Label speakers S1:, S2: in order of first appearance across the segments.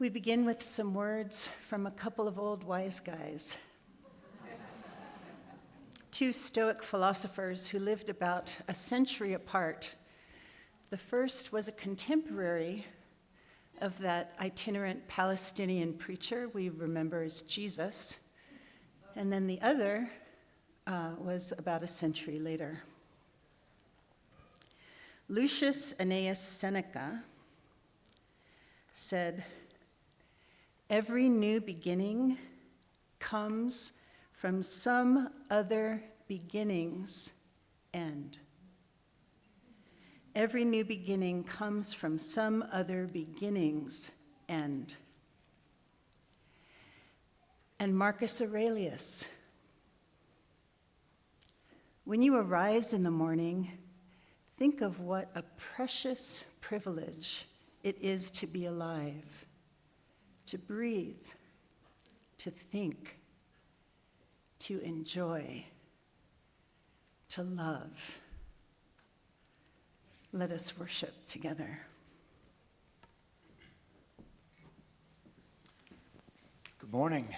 S1: We begin with some words from a couple of old wise guys. Two Stoic philosophers who lived about a century apart. The first was a contemporary of that itinerant Palestinian preacher we remember as Jesus, and then the other was about a century later. Lucius Annaeus Seneca said, "Every new beginning comes from some other beginning's end." Every new beginning comes from some other beginning's end. And Marcus Aurelius, when you arise in the morning, think of what a precious privilege it is to be alive, to breathe, to think, to enjoy, to love. Let us worship together.
S2: Good morning.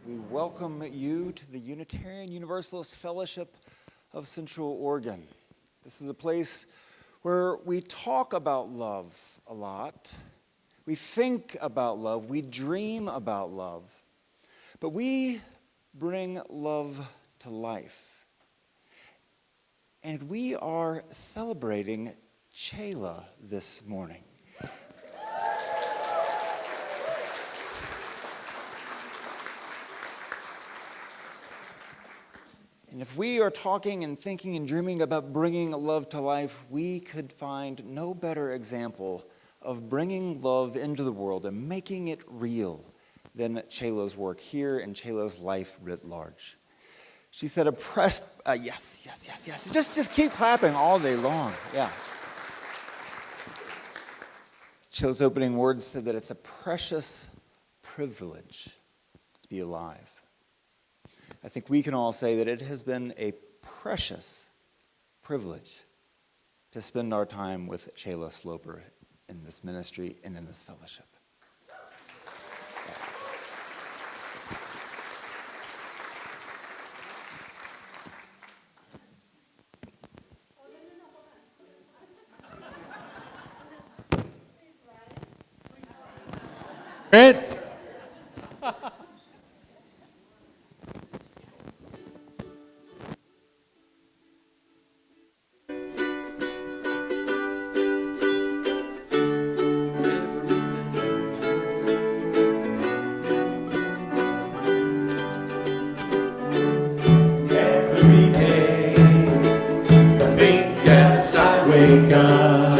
S2: We welcome you to the Unitarian Universalist Fellowship of Central Oregon. This is a place where we talk about love a lot. We think about love. We dream about love. But we bring love to life. And we are celebrating Chela this morning. And if we are talking and thinking and dreaming about bringing love to life, we could find no better example of bringing love into the world and making it real than Chela's work here and Chela's life writ large. She said, yes. Just keep clapping all day long, yeah. Chela's opening words said that it's a precious privilege to be alive. I think we can all say that it has been a precious privilege to spend our time with Chela Sloper in this ministry and in this fellowship.
S3: Great.
S4: Every day, I think as I wake up.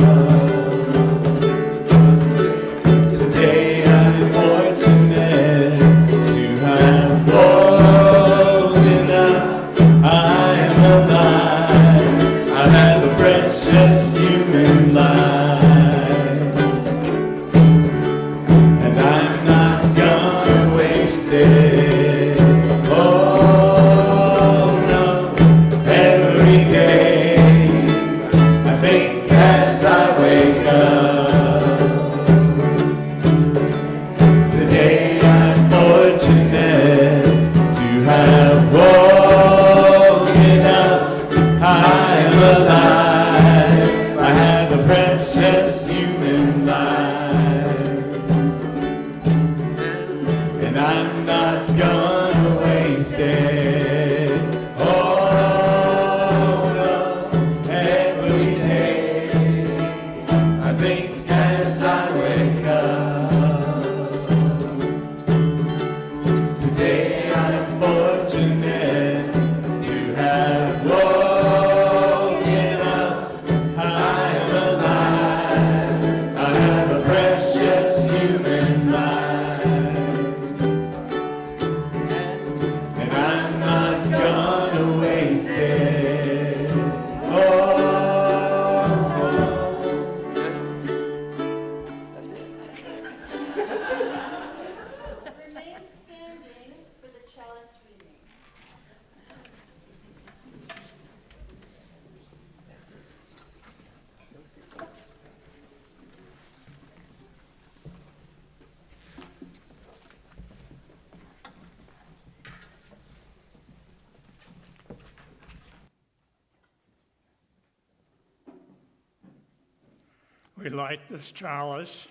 S3: We light this chalice,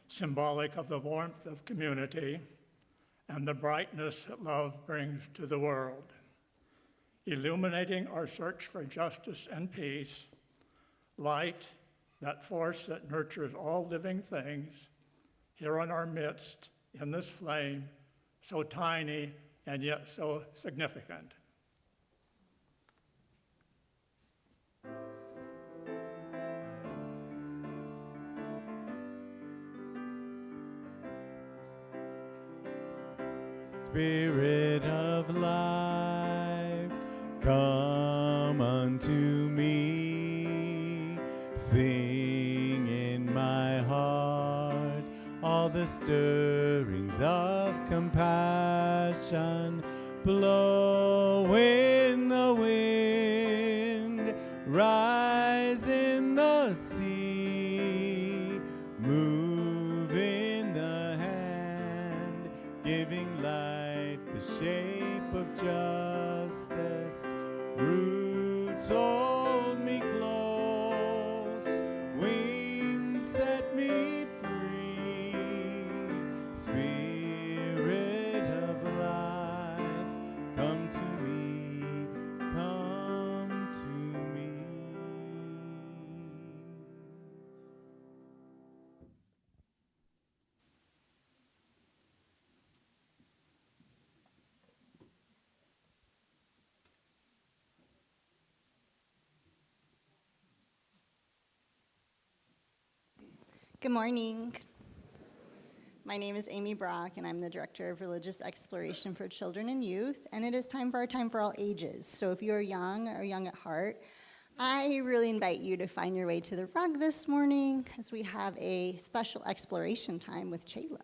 S3: symbolic of the warmth of community and the brightness that love brings to the world, illuminating our search for justice and peace, light, that force that nurtures all living things, here in our midst in this flame, so tiny and yet so significant.
S4: Spirit of life, come unto me. Sing in my heart all the stirrings of compassion. Blow in the wind, rise in the sea, move in the hand, giving life the shape of justice. Roots hold me close, wings set me free. Spirit of life, come to me, come to me.
S5: Good morning. My name is Amy Brock, and I'm the Director of Religious Exploration for Children and Youth, and it is time for our Time for All Ages. So if you're young or young at heart, I really invite you to find your way to the rug this morning as we have a special exploration time with Chela.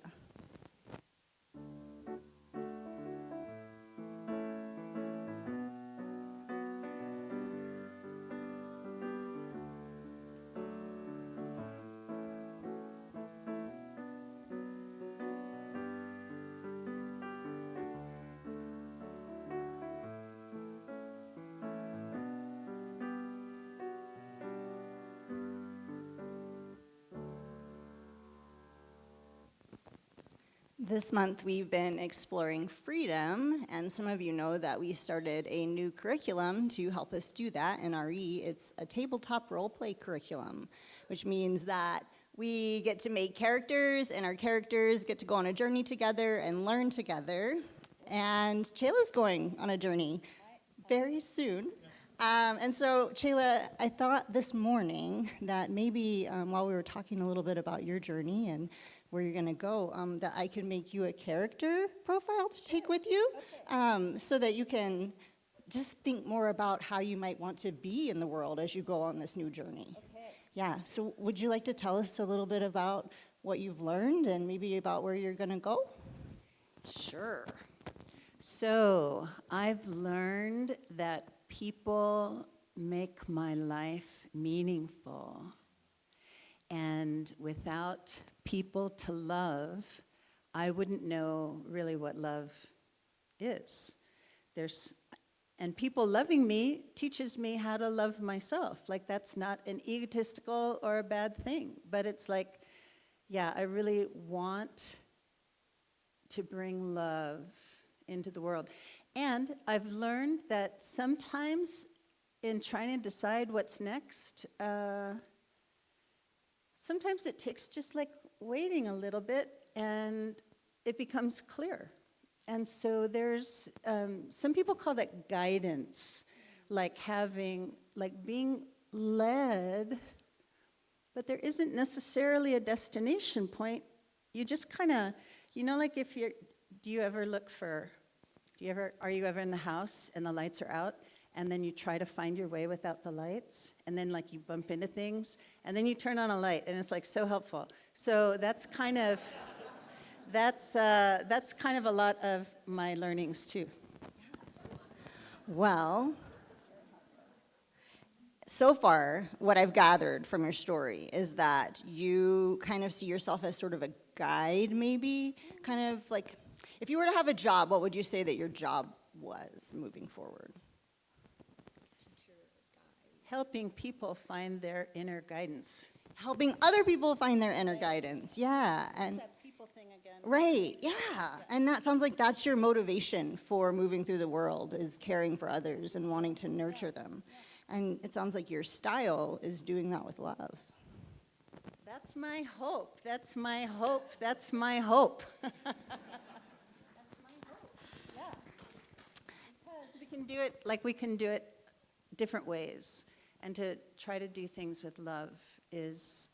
S5: This month we've been exploring freedom, and some of you know that we started a new curriculum to help us do that in RE. It's a tabletop role play curriculum, which means that we get to make characters, and our characters get to go on a journey together and learn together. And Chela's going on a journey very soon. And so, Chela, I thought this morning that maybe while we were talking a little bit about your journey and where you're going to go, that I could make you a character profile to take with you, so that you can just think more about how you might want to be in the world as you go on this new journey. Okay. Yeah, so would you like to tell us a little bit about what you've learned and maybe about where you're going to go?
S1: Sure. So I've learned that people make my life meaningful. And without people to love, I wouldn't know really what love is. And people loving me teaches me how to love myself. Like, that's not an egotistical or a bad thing. But it's like, yeah, I really want to bring love into the world. And I've learned that sometimes in trying to decide what's next, sometimes it takes just like waiting a little bit and it becomes clear. And so there's, some people call that guidance, like being led, but there isn't necessarily a destination point. You just kind of, like if you're, are you ever in the house and the lights are out? And then you try to find your way without the lights, and then like you bump into things, and then you turn on a light, and it's like so helpful. So that's kind of a lot of my learnings too.
S5: Well, so far, what I've gathered from your story is that you kind of see yourself as sort of a guide, maybe, kind of like, if you were to have a job, what would you say that your job was moving forward?
S1: Helping people find their inner guidance.
S5: helping other people find their inner guidance. Yeah, and
S1: That people thing again.
S5: right, yeah. And that sounds like that's your motivation for moving through the world, is caring for others and wanting to nurture them. And it sounds like your style is doing that with love.
S1: That's my hope. That's my hope. That's my hope. Because we can do it like we can do it different ways. And to try to do things with love is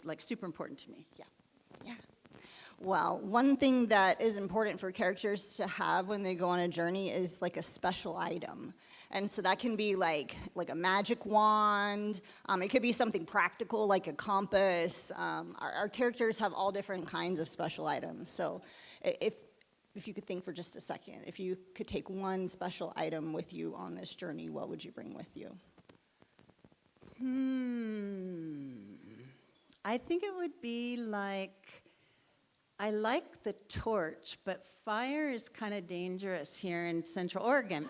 S1: like super important to me.
S5: Yeah, yeah. Well, one thing that is important for characters to have when they go on a journey is like a special item. And so that can be like a magic wand. It could be something practical like a compass. Our characters have all different kinds of special items. So if you could think for just a second, if you could take one special item with you on this journey, what would you bring with you?
S1: I think it would be like, I like the torch, but fire is kind of dangerous here in Central Oregon.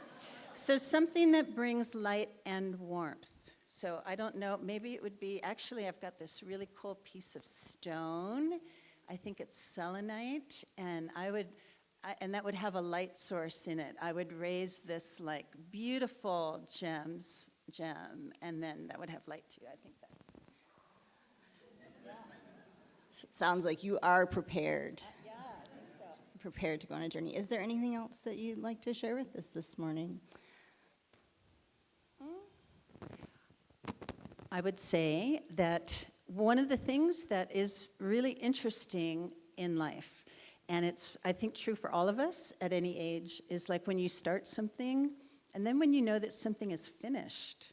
S1: So something that brings light and warmth. So I don't know, maybe it would be, actually I've got this really cool piece of stone. I think it's selenite, and and that would have a light source in it. I would raise this like beautiful gem, and then that would have light too, I think that.
S5: It sounds like you are prepared.
S1: Yeah, I think so.
S5: Prepared to go on a journey. Is there anything else that you'd like to share with us this morning?
S1: I would say that one of the things that is really interesting in life, and it's, I think, true for all of us at any age, is like when you start something, and then when you know that something is finished.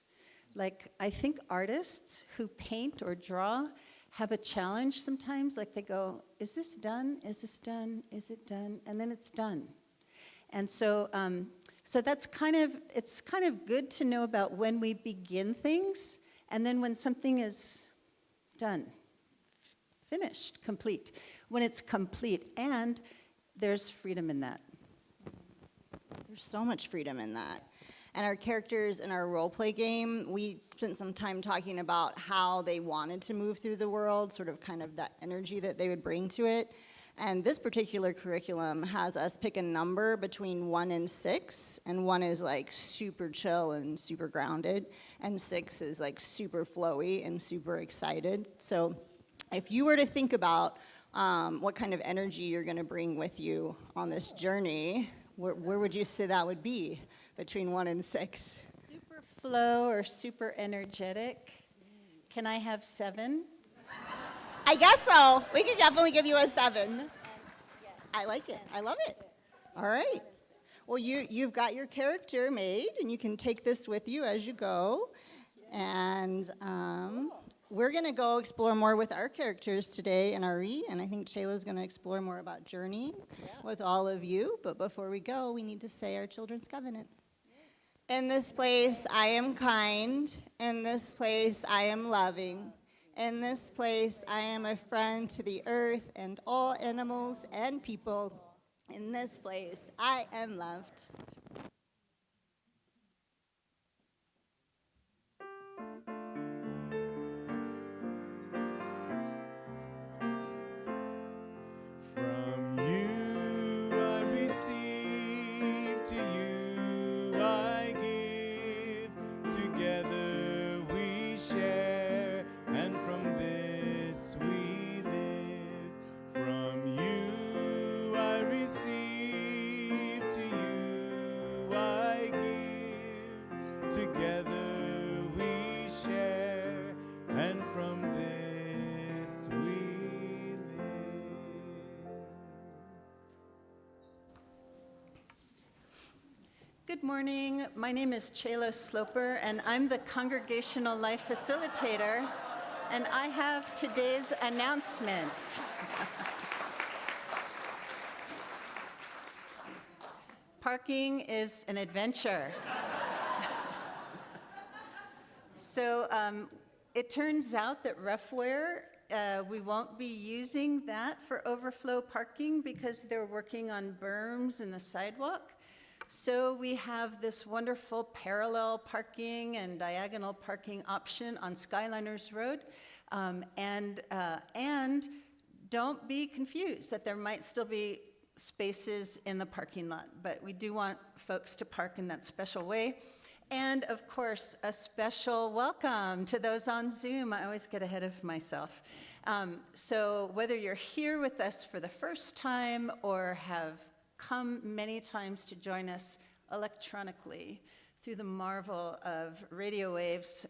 S1: Like, I think artists who paint or draw have a challenge sometimes, like they go, is this done? Is this done? Is it done? And then it's done. And so, so that's it's kind of good to know about when we begin things, and then when something is done, finished, complete. When it's complete, and there's freedom in that.
S5: There's so much freedom in that. And our characters in our role play game, we spent some time talking about how they wanted to move through the world, sort of kind of that energy that they would bring to it. And this particular curriculum has us pick a number between 1 and 6, and 1 is like super chill and super grounded, and 6 is like super flowy and super excited. So if you were to think about what kind of energy you're going to bring with you on this journey, where would you say that would be between 1 and 6?
S1: Super flow or super energetic. Can I have 7?
S5: I guess so. We could definitely give you a 7. I like it. I love it. All right. Well, you've got your character made, and you can take this with you as you go. And we're going to go explore more with our characters today in RE, and I think Chela's going to explore more about journeying with all of you. But before we go, we need to say our children's covenant. In this place, I am kind. In this place, I am loving. In this place, I am a friend to the earth and all animals and people. In this place, I am loved.
S4: From you I receive, to you I give. Together we share, and from this we live. From you I receive, to you I give. Together we share, and from this we live.
S1: Good morning. My name is Chela Sloper, and I'm the Congregational Life Facilitator, and I have today's announcements. Parking is an adventure. So it turns out that Roughware, we won't be using that for overflow parking because they're working on berms in the sidewalk. So we have this wonderful parallel parking and diagonal parking option on Skyliners Road. And don't be confused that there might still be spaces in the parking lot, but we do want folks to park in that special way. And of course, a special welcome to those on Zoom. I always get ahead of myself. So whether you're here with us for the first time or have come many times to join us electronically through the marvel of radio waves,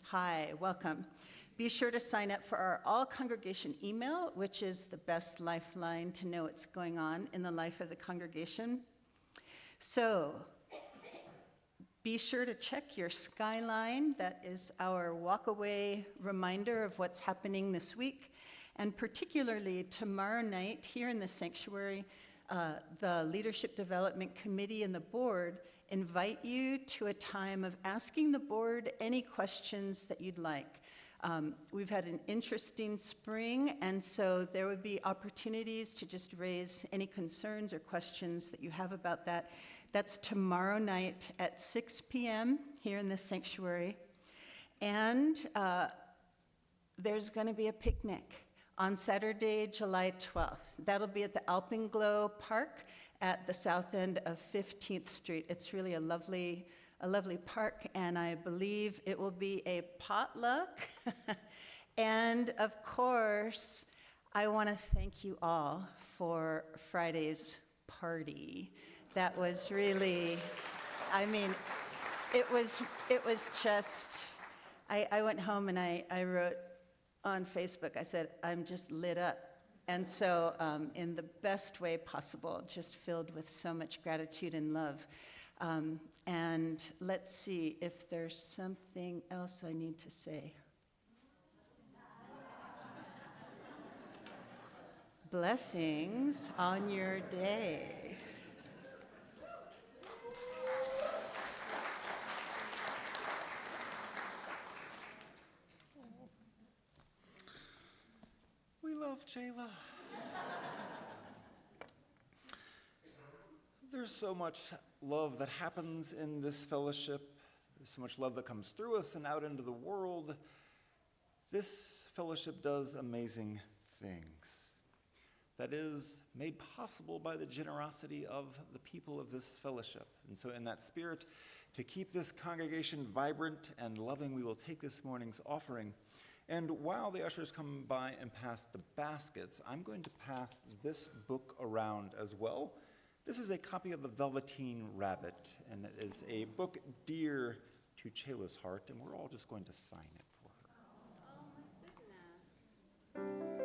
S1: hi, welcome. Be sure to sign up for our all-congregation email, which is the best lifeline to know what's going on in the life of the congregation. So, be sure to check your skyline. That is our walk-away reminder of what's happening this week. And particularly tomorrow night here in the sanctuary, the Leadership Development Committee and the board invite you to a time of asking the board any questions that you'd like. We've had an interesting spring, and so there would be opportunities to just raise any concerns or questions that you have about that. That's tomorrow night at 6 p.m. here in the sanctuary. And there's going to be a picnic on Saturday, July 12th. That'll be at the Alpenglow Park at the south end of 15th Street. It's really a lovely park, and I believe it will be a potluck. And of course, I want to thank you all for Friday's party. That was really, I mean, it was just, I went home and I wrote on Facebook, I said, I'm just lit up. And so in the best way possible, just filled with so much gratitude and love. And let's see if there's something else I need to say. Blessings on your day.
S2: We love Chela. There's so much love that happens in this fellowship. There's so much love that comes through us and out into the world. This fellowship does amazing things. That is made possible by the generosity of the people of this fellowship. And so in that spirit, to keep this congregation vibrant and loving, we will take this morning's offering. And while the ushers come by and pass the baskets, I'm going to pass this book around as well. This is a copy of The Velveteen Rabbit, and it is a book dear to Chela's heart, and we're all just going to sign it for her.
S1: Oh, my goodness.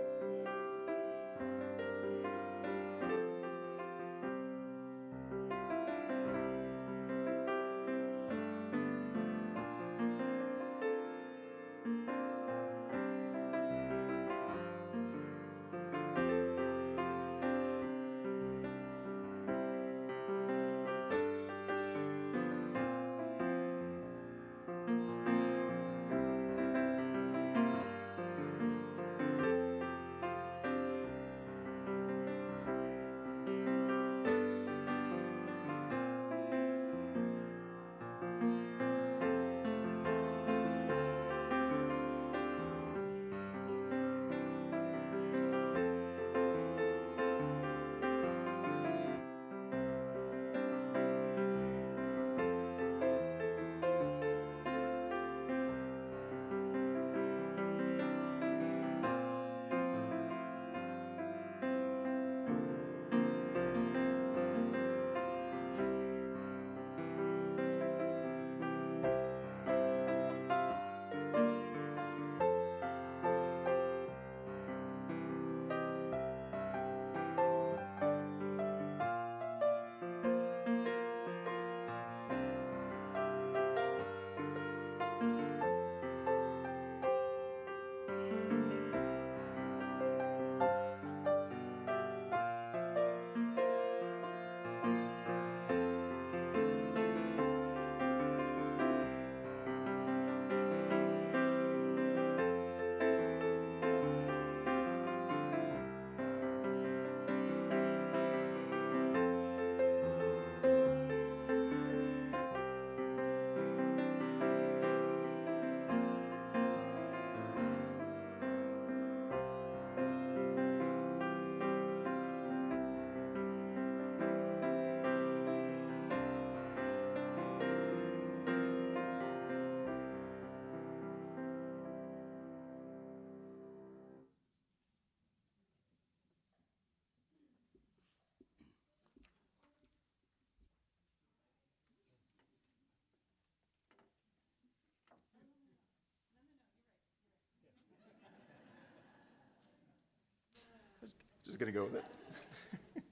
S2: going to go with it.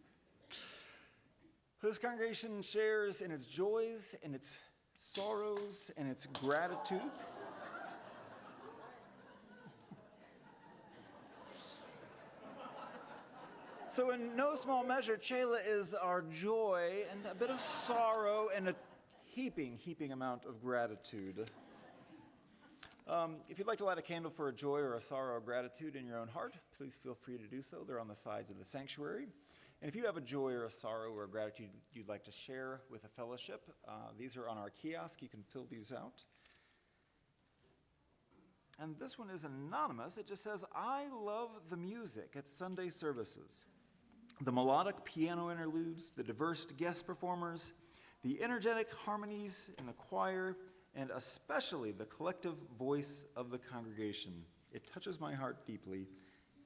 S2: This congregation shares in its joys, in its sorrows, and its gratitudes. So in no small measure, Chela is our joy and a bit of sorrow and a heaping amount of gratitude. If you'd like to light a candle for a joy or a sorrow or gratitude in your own heart, please feel free to do so. They're on the sides of the sanctuary. And if you have a joy or a sorrow or a gratitude you'd like to share with a fellowship, these are on our kiosk. You can fill these out. And this one is anonymous. It just says, I love the music at Sunday services. The melodic piano interludes, the diverse guest performers, the energetic harmonies in the choir, and especially the collective voice of the congregation. It touches my heart deeply.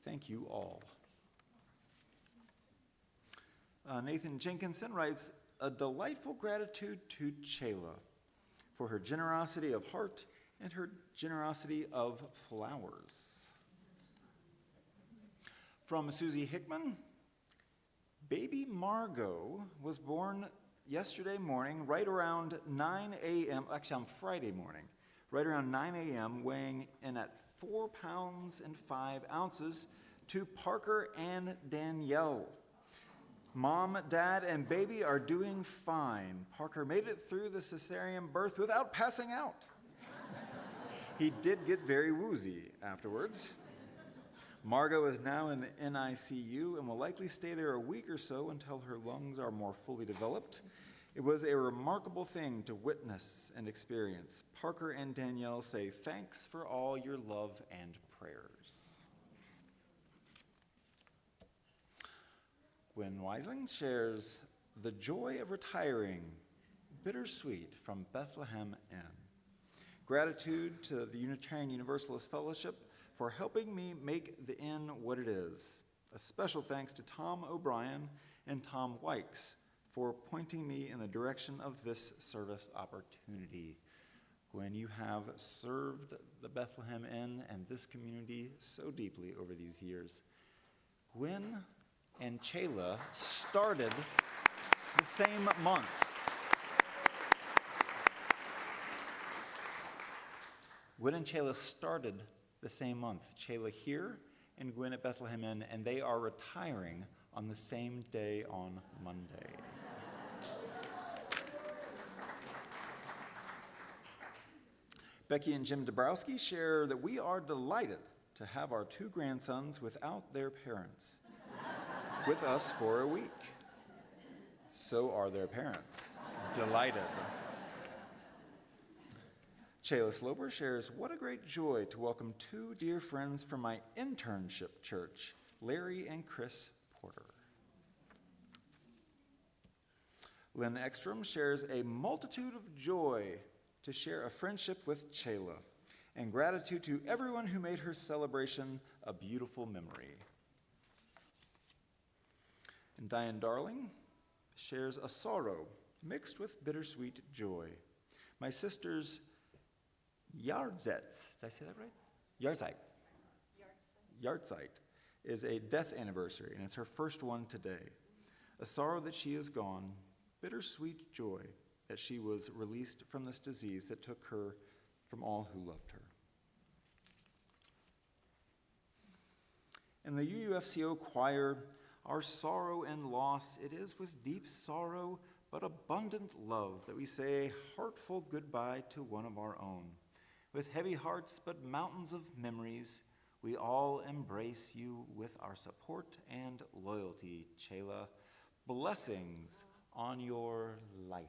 S2: Thank you all. Nathan Jenkinson writes, a delightful gratitude to Chela for her generosity of heart and her generosity of flowers. From Susie Hickman, baby Margot was born yesterday morning, right around 9 a.m., actually on Friday morning, right around 9 a.m., weighing in at 4 pounds and 5 ounces to Parker and Danielle. Mom, Dad, and baby are doing fine. Parker made it through the cesarean birth without passing out. He did get very woozy afterwards. Margot is now in the NICU and will likely stay there a week or so until her lungs are more fully developed. It was a remarkable thing to witness and experience. Parker and Danielle say thanks for all your love and prayers. Gwen Weisling shares the joy of retiring, bittersweet, from Bethlehem Inn. Gratitude to the Unitarian Universalist Fellowship for helping me make the inn what it is. A special thanks to Tom O'Brien and Tom Wykes for pointing me in the direction of this service opportunity. Gwen, you have served the Bethlehem Inn and this community so deeply over these years. Gwen and Chela started the same month. Gwen and Chela started the same month. Chela here and Gwen at Bethlehem Inn, and they are retiring on the same day on Monday. Becky and Jim Dabrowski share that we are delighted to have our 2 grandsons without their parents with us for a week. So are their parents. Delighted. Chela Sloper shares, what a great joy to welcome 2 dear friends from my internship church, Larry and Chris Porter. Lynn Ekstrom shares a multitude of joy to share a friendship with Chela and gratitude to everyone who made her celebration a beautiful memory. And Diane Darling shares a sorrow mixed with bittersweet joy. My sister's Yardzeit, did I say that right? Yardzeit is a death anniversary, and it's her first one today. A sorrow that she is gone, bittersweet joy that she was released from this disease that took her from all who loved her. In the UUFCO choir, our sorrow and loss, it is with deep sorrow but abundant love that we say a heartful goodbye to one of our own. With heavy hearts but mountains of memories, we all embrace you with our support and loyalty, Chela. Blessings on your life.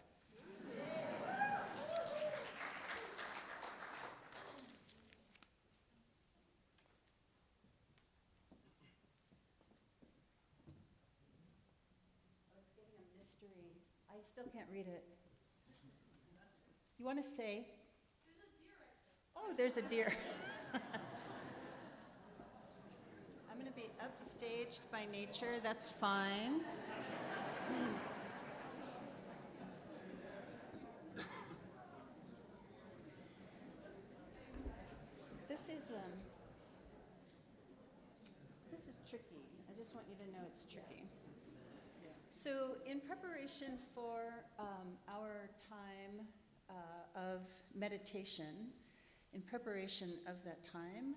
S1: I was getting a mystery. I still can't read it. You want to say? Oh, there's a deer. I'm going to be upstaged by nature. That's fine. This is tricky. I just want you to know it's tricky. So in preparation for our time of meditation, in preparation of that time,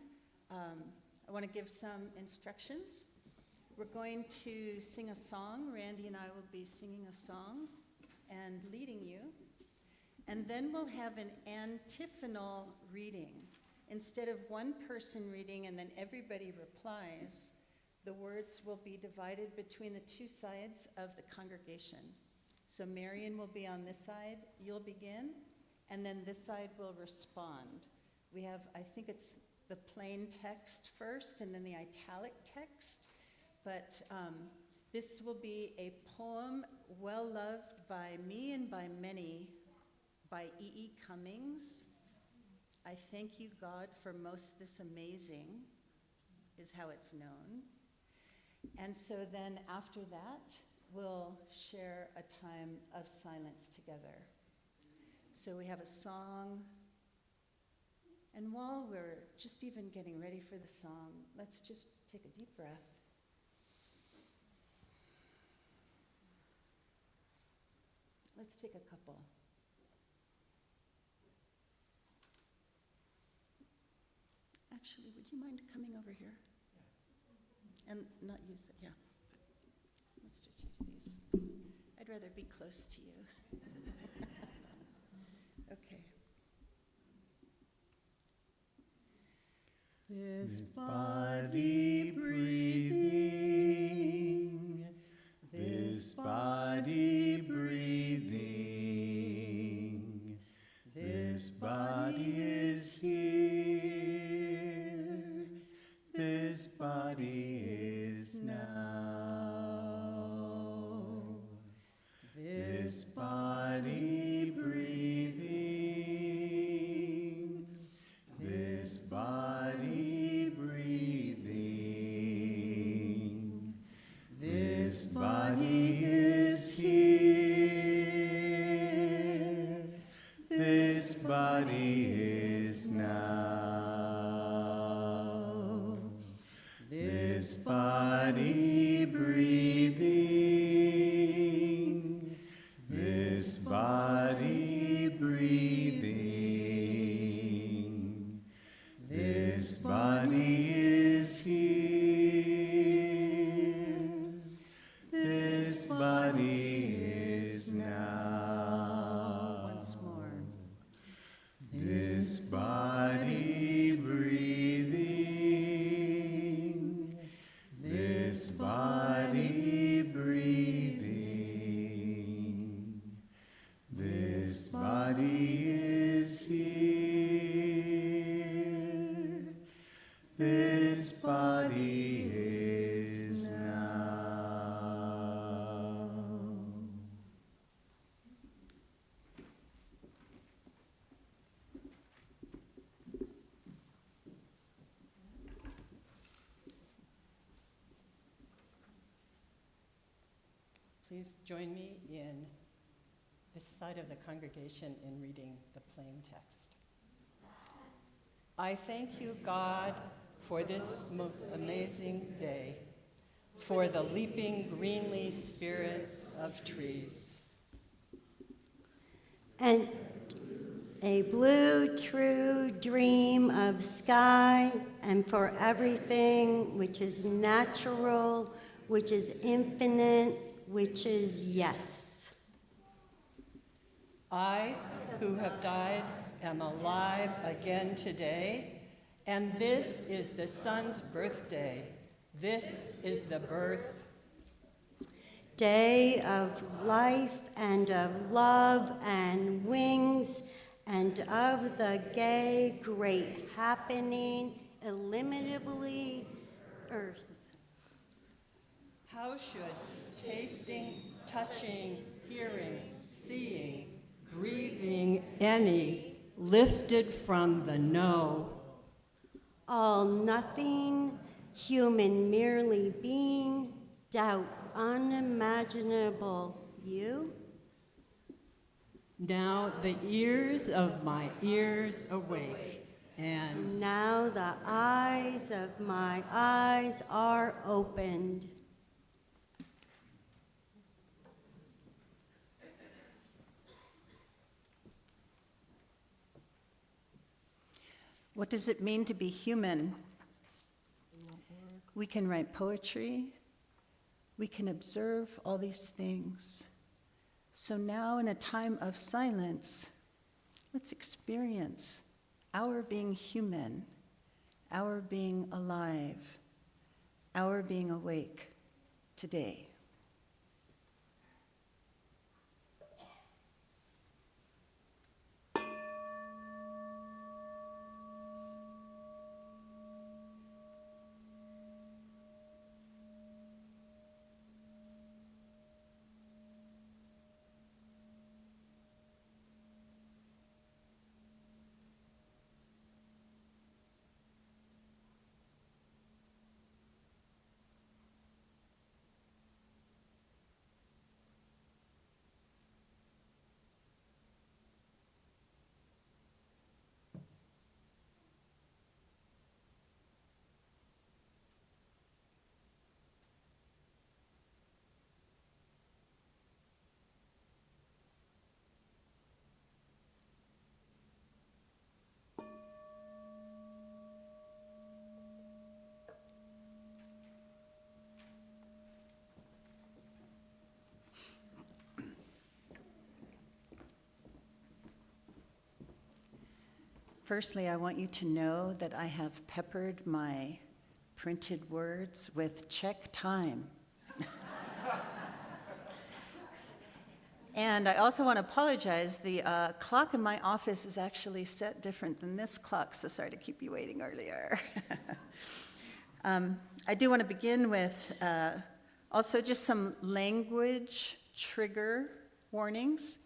S1: I want to give some instructions. We're going to sing a song. Randy and I will be singing a song and leading you. And then we'll have an antiphonal reading. Instead of one person reading and then everybody replies, the words will be divided between the two sides of the congregation. So Marion will be on this side, you'll begin, and then this side will respond. We have, I think it's the plain text first and then the italic text, but this will be a poem well loved by me and by many, by E.E. Cummings. I thank you, God, for most this amazing, is how it's known. And so then after that, we'll share a time of silence together. So we have a song, and while we're just even getting ready for the song, let's just take a deep breath. Let's take a couple. Actually, would you mind coming over here? And not use that, yeah. But let's just use these. I'd rather be close to you. Okay.
S4: This body breathing, this body breathing, this body is here, this body is now. This body breathing, this body breathing, this body is here, this body is now. This body breathing, this body breathing, this body is here, this body is now.
S1: Once more.
S4: This body breathing, this body breathing, this body is here, this body is now.
S6: Please join me in this side of the congregation in reading the plain text. I thank you, God, for this most amazing day, for the leaping greenly spirits of trees.
S7: And a blue, true dream of sky, and for everything which is natural, which is infinite, which is yes.
S6: I, who have died, am alive again today, and this is the sun's birthday. This is the birth
S7: Day of life and of love and wings and of the gay great happening, illimitably earth.
S6: How should tasting, touching, hearing, seeing, breathing, any, lifted from the no,
S7: All nothing, human merely being, doubt unimaginable, you?
S6: now the ears of my ears awake, and
S7: now the eyes of my eyes are opened.
S1: What does it mean to be human? We can write poetry. We can observe all these things. So now, in a time of silence, let's experience our being human, our being alive, our being awake today. Firstly, I want you to know that I have peppered my printed words with check time. And I also want to apologize. The clock in my office is actually set different than this clock, so sorry to keep you waiting earlier. I do want to begin with also just some language trigger warnings.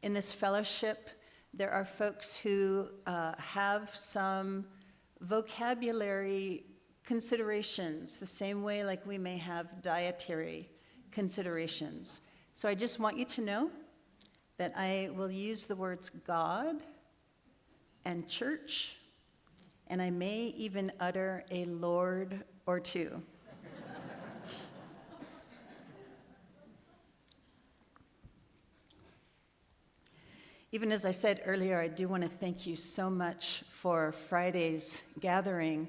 S1: In this fellowship, there are folks who have some vocabulary considerations, the same way like we may have dietary considerations. So I just want you to know that I will use the words God and church, and I may even utter a Lord or two. Even as I said earlier, I do want to thank you so much for Friday's gathering,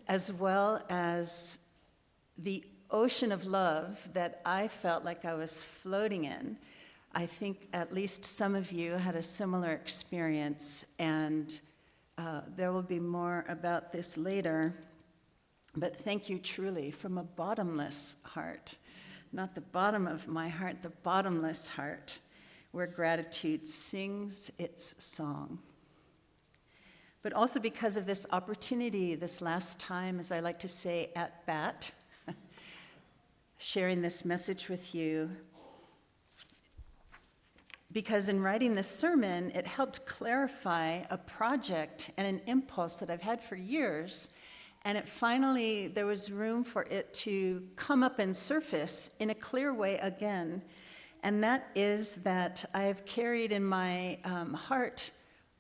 S1: as well as the ocean of love that I felt like I was floating in. I think at least some of you had a similar experience, and there will be more about this later. But thank you truly from a bottomless heart, not the bottom of my heart, the bottomless heart, where gratitude sings its song. But also because of this opportunity, this last time, as I like to say, at bat, sharing this message with you, because in writing this sermon, it helped clarify a project and an impulse that I've had for years, and it finally, there was room for it to come up and surface in a clear way again, and that is that I have carried in my heart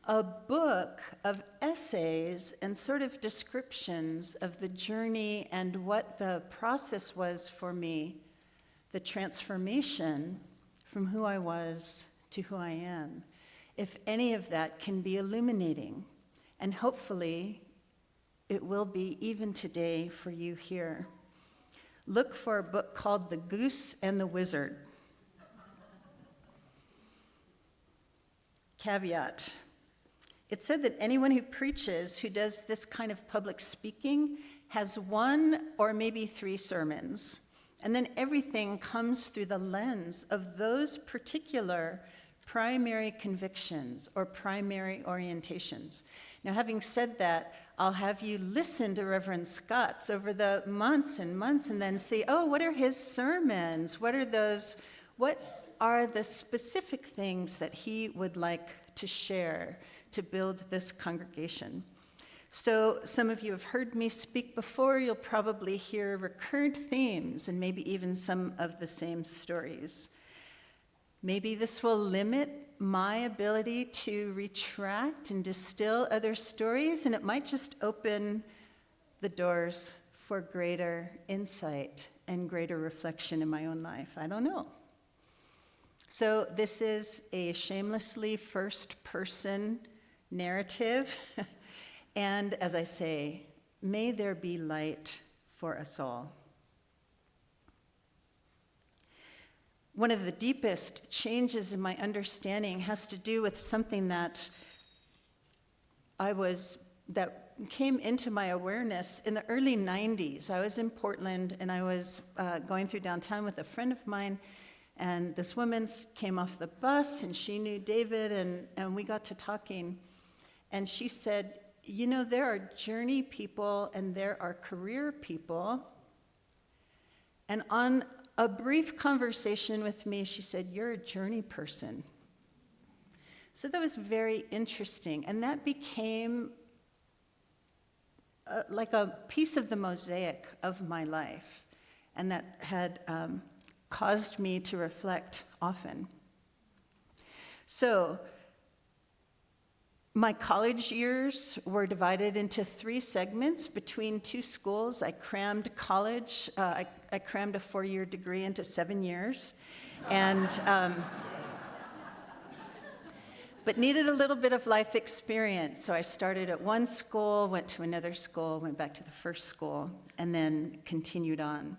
S1: a book of essays and sort of descriptions of the journey and what the process was for me, the transformation from who I was to who I am. If any of that can be illuminating, and hopefully it will be even today for you here. Look for a book called The Goose and the Wizard. Caveat. It said that anyone who preaches, who does this kind of public speaking, has one or maybe 3 sermons, and then everything comes through the lens of those particular primary convictions or primary orientations. Now, having said that, I'll have you listen to Reverend Scott's over the months and months and then see, oh, what are his sermons? What are the specific things that he would like to share to build this congregation? So some of you have heard me speak before. You'll probably hear recurrent themes and maybe even some of the same stories. Maybe this will limit my ability to retract and distill other stories, and it might just open the doors for greater insight and greater reflection in my own life. I don't know. So this is a shamelessly first-person narrative, and as I say, may there be light for us all. One of the deepest changes in my understanding has to do with something that came into my awareness in the early 90s. I was in Portland, and I was going through downtown with a friend of mine, and this woman came off the bus, and she knew David, and we got to talking. And she said, you know, there are journey people and there are career people. And on a brief conversation with me, she said, you're a journey person. So that was very interesting. And that became like a piece of the mosaic of my life. And that had caused me to reflect often. So my college years were divided into 3 segments between 2 schools. I crammed college. I crammed a 4-year degree into 7 years, and but needed a little bit of life experience. So I started at one school, went to another school, went back to the first school, and then continued on.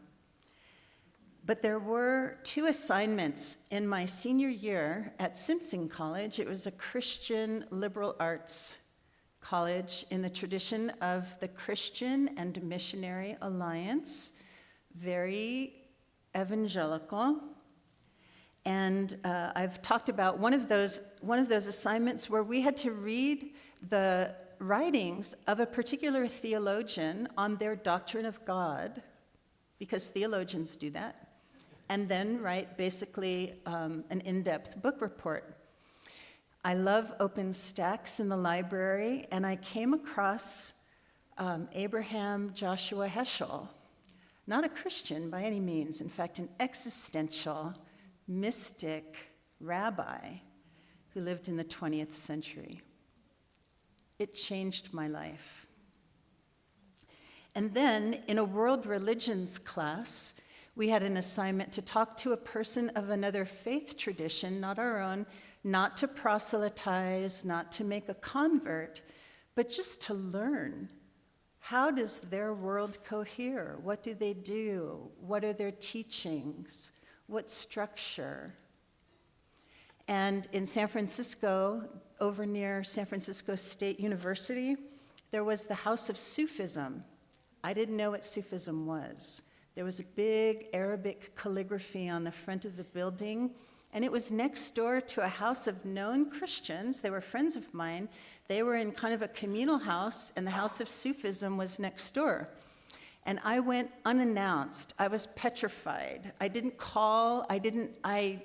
S1: But there were 2 assignments in my senior year at Simpson College. It was a Christian liberal arts college in the tradition of the Christian and Missionary Alliance, very evangelical. And I've talked about one of those assignments where we had to read the writings of a particular theologian on their doctrine of God, because theologians do that, and then write basically an in-depth book report. I love open stacks in the library, and I came across Abraham Joshua Heschel, not a Christian by any means, in fact, an existential, mystic rabbi who lived in the 20th century. It changed my life. And then in a world religions class, we had an assignment to talk to a person of another faith tradition, not our own, not to proselytize, not to make a convert, but just to learn. How does their world cohere? What do they do? What are their teachings? What structure? And in San Francisco, over near San Francisco State University, there was the House of Sufism. I didn't know what Sufism was. There was a big Arabic calligraphy on the front of the building, and it was next door to a house of known Christians. They were friends of mine. They were in kind of a communal house, and the House of Sufism was next door. And I went unannounced. I was petrified. I didn't call. I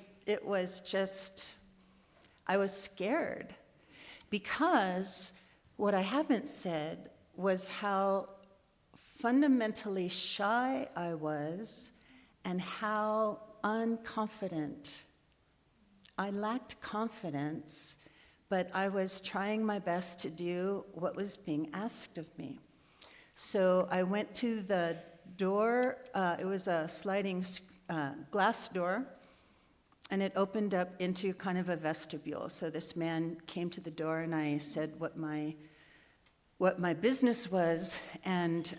S1: was scared, because what I haven't said was how fundamentally shy I was and how unconfident. I lacked confidence, but I was trying my best to do what was being asked of me. So I went to the door. It was a sliding glass door, and it opened up into kind of a vestibule. So this man came to the door, and I said what my business was, and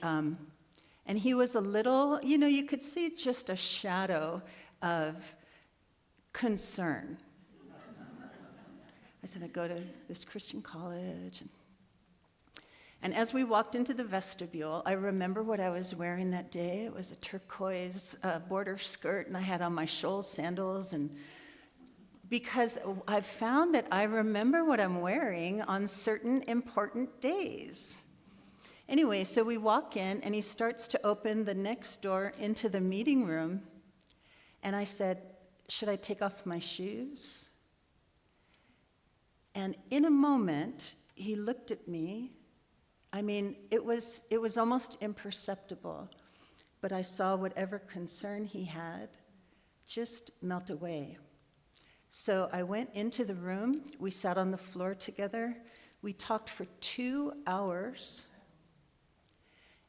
S1: he was a little, you could see just a shadow of concern. I said, I go to this Christian college. And as we walked into the vestibule, I remember what I was wearing that day. It was a turquoise border skirt, and I had on my shoal sandals, and because I've found that I remember what I'm wearing on certain important days. Anyway, so we walk in, and he starts to open the next door into the meeting room, and I said, should I take off my shoes? And in a moment, he looked at me. I mean, it was almost imperceptible, but I saw whatever concern he had just melt away. So I went into the room, we sat on the floor together, we talked for 2 hours,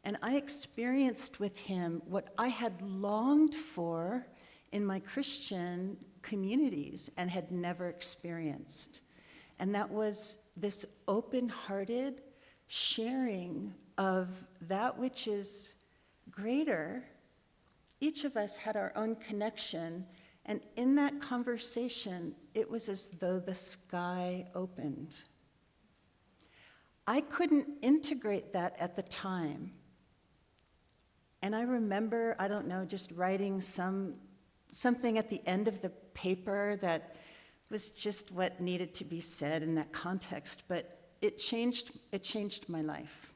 S1: and I experienced with him what I had longed for in my Christian communities and had never experienced. And that was this open-hearted sharing of that which is greater. Each of us had our own connection, and in that conversation, it was as though the sky opened. I couldn't integrate that at the time. And I remember, I don't know, just writing something at the end of the paper that was just what needed to be said in that context, but it changed my life.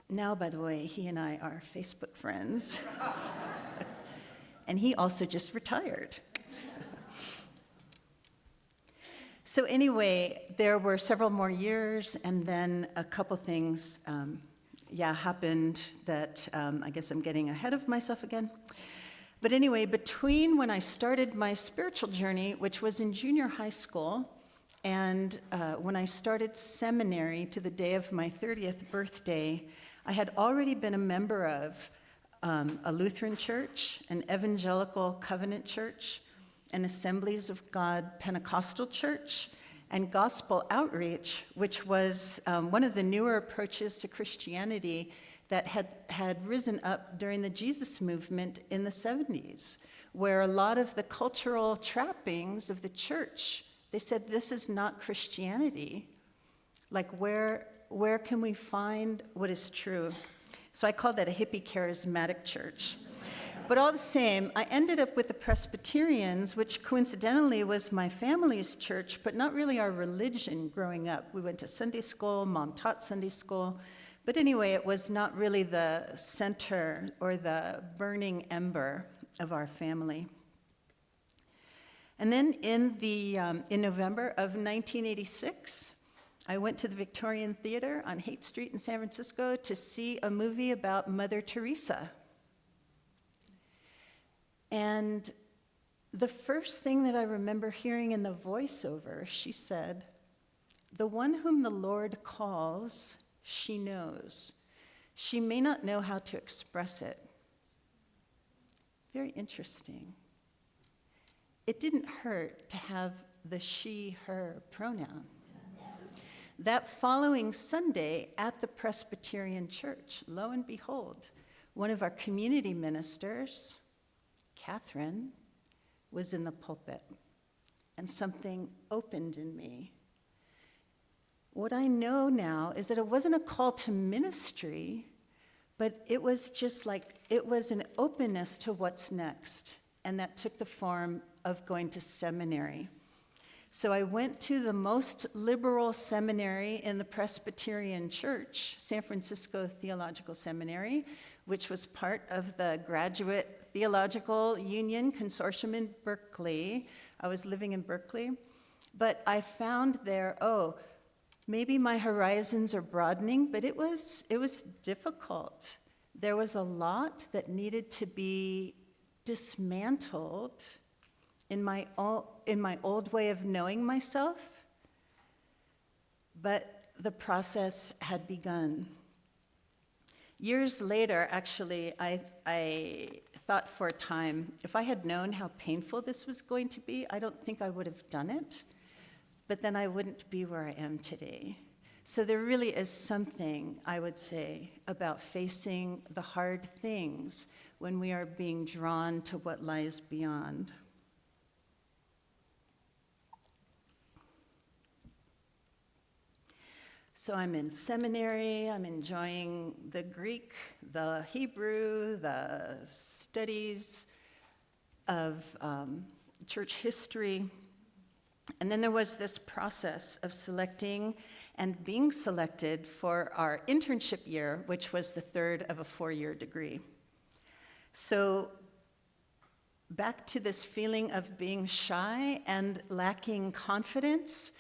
S1: Now, by the way, he and I are Facebook friends. And he also just retired. So anyway, there were several more years, and then a couple things, happened that I guess I'm getting ahead of myself again. But anyway, between when I started my spiritual journey, which was in junior high school, and when I started seminary to the day of my 30th birthday, I had already been a member of a Lutheran church, an evangelical covenant church, an Assemblies of God Pentecostal church, and gospel outreach, which was one of the newer approaches to Christianity that had risen up during the Jesus movement in the 70s, where a lot of the cultural trappings of the church, they said, this is not Christianity. Like, where can we find what is true? So I called that a hippie charismatic church. But all the same, I ended up with the Presbyterians, which coincidentally was my family's church, but not really our religion growing up. We went to Sunday school, Mom taught Sunday school. But anyway, it was not really the center or the burning ember of our family. And then in November of 1986, I went to the Victorian Theater on Haight Street in San Francisco to see a movie about Mother Teresa. And the first thing that I remember hearing in the voiceover, she said, "The one whom the Lord calls, she knows. She may not know how to express it." Very interesting. It didn't hurt to have the she, her pronoun. That following Sunday at the Presbyterian Church, lo and behold, one of our community ministers, Catherine, was in the pulpit, and something opened in me. What I know now is that it wasn't a call to ministry, but it was just like, it was an openness to what's next, and that took the form of going to seminary. So I went to the most liberal seminary in the Presbyterian Church, San Francisco Theological Seminary, which was part of the Graduate Theological Union Consortium in Berkeley. I was living in Berkeley. But I found there, maybe my horizons are broadening, but it was difficult. There was a lot that needed to be dismantled in my old way of knowing myself, but the process had begun. Years later, actually, I thought for a time, if I had known how painful this was going to be, I don't think I would have done it, but then I wouldn't be where I am today. So there really is something, I would say, about facing the hard things when we are being drawn to what lies beyond. So I'm in seminary, I'm enjoying the Greek, the Hebrew, the studies of church history. And then there was this process of selecting and being selected for our internship year, which was the third of a 4-year degree. So back to this feeling of being shy and lacking confidence,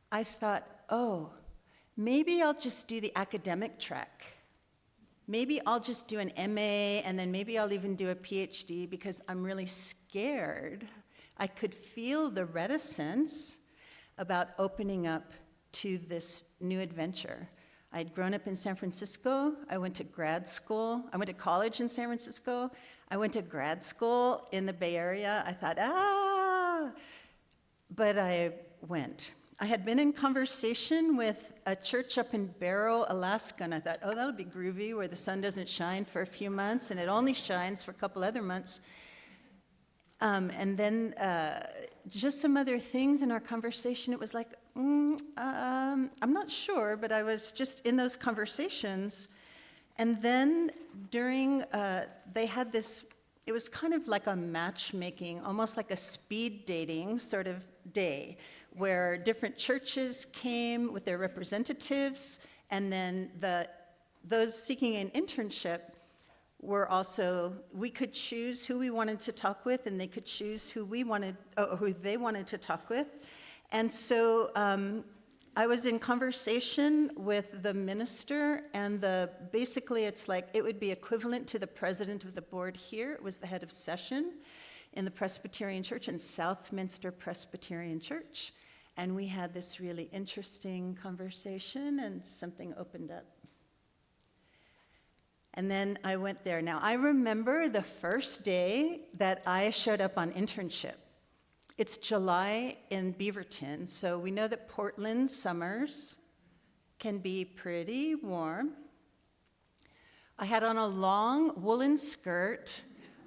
S1: I thought, maybe I'll just do the academic track. maybe I'll just do an MA and then maybe I'll even do a PhD because I'm really scared. I could feel the reticence about opening up to this new adventure. I'd grown up in San Francisco. I went to grad school. I went to college in San Francisco. I went to grad school in the Bay Area. I thought, but I went. I had been in conversation with a church up in Barrow, Alaska, and I thought, that'll be groovy, where the sun doesn't shine for a few months, and it only shines for a couple other months. And then just some other things in our conversation, it was like, I'm not sure, but I was just in those conversations. And then during, they had this, it was kind of like a matchmaking, almost like a speed dating sort of day, where different churches came with their representatives, and then those seeking an internship were also, we could choose who we wanted to talk with, and they could choose who they wanted to talk with. And so I was in conversation with the minister, and basically it's like, it would be equivalent to the president of the board here. It was the head of session in the Presbyterian Church, in Southminster Presbyterian Church. And we had this really interesting conversation, and something opened up. And then I went there. Now, I remember the first day that I showed up on internship. It's July in Beaverton, so we know that Portland summers can be pretty warm. I had on a long woolen skirt,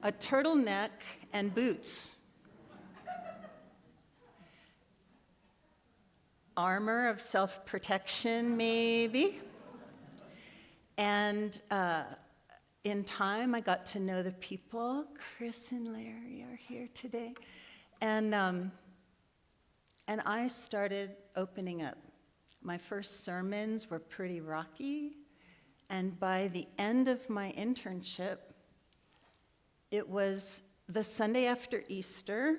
S1: a turtleneck, and boots. Armor of self-protection, maybe. And in time, I got to know the people. Chris and Larry are here today. And I started opening up. My first sermons were pretty rocky. And by the end of my internship, it was the Sunday after Easter.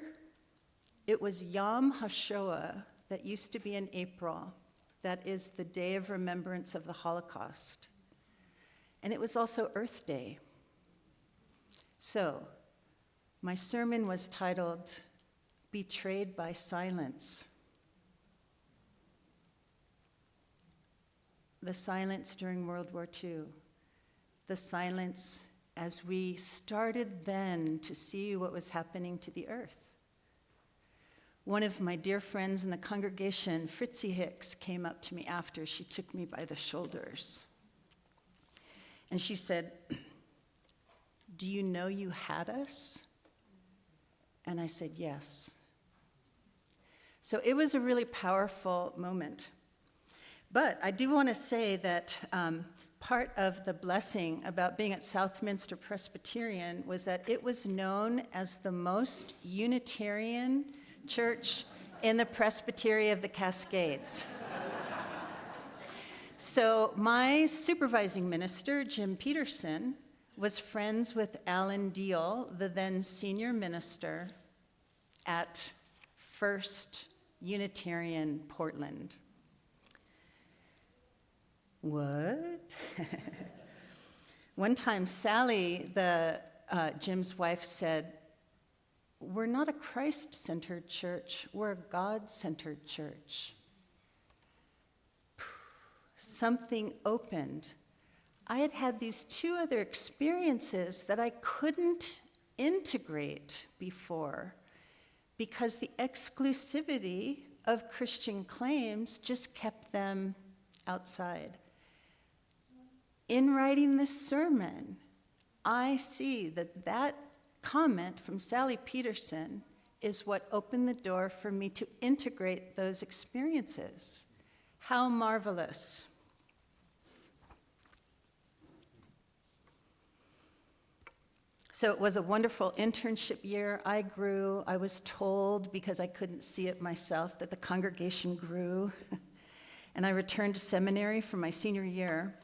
S1: It was Yom HaShoah, that used to be in April. That is the Day of Remembrance of the Holocaust. And it was also Earth Day. So, my sermon was titled, Betrayed by Silence. The silence during World War II. The silence as we started then to see what was happening to the earth. One of my dear friends in the congregation, Fritzie Hicks, came up to me after. She took me by the shoulders. And she said, "Do you know you had us?" And I said, "Yes." So it was a really powerful moment. But I do want to say that part of the blessing about being at Southminster Presbyterian was that it was known as the most Unitarian church in the Presbytery of the Cascades. So my supervising minister, Jim Peterson, was friends with Alan Deal, the then senior minister at First Unitarian Portland. What? One time, Sally, Jim's wife, said, "We're not a Christ-centered church, we're a God-centered church." Something opened. I had had these two other experiences that I couldn't integrate before because the exclusivity of Christian claims just kept them outside. In writing this sermon, I see that comment from Sally Peterson is what opened the door for me to integrate those experiences. How marvelous. So it was a wonderful internship year. I grew. I was told, because I couldn't see it myself, that the congregation grew. And I returned to seminary for my senior year.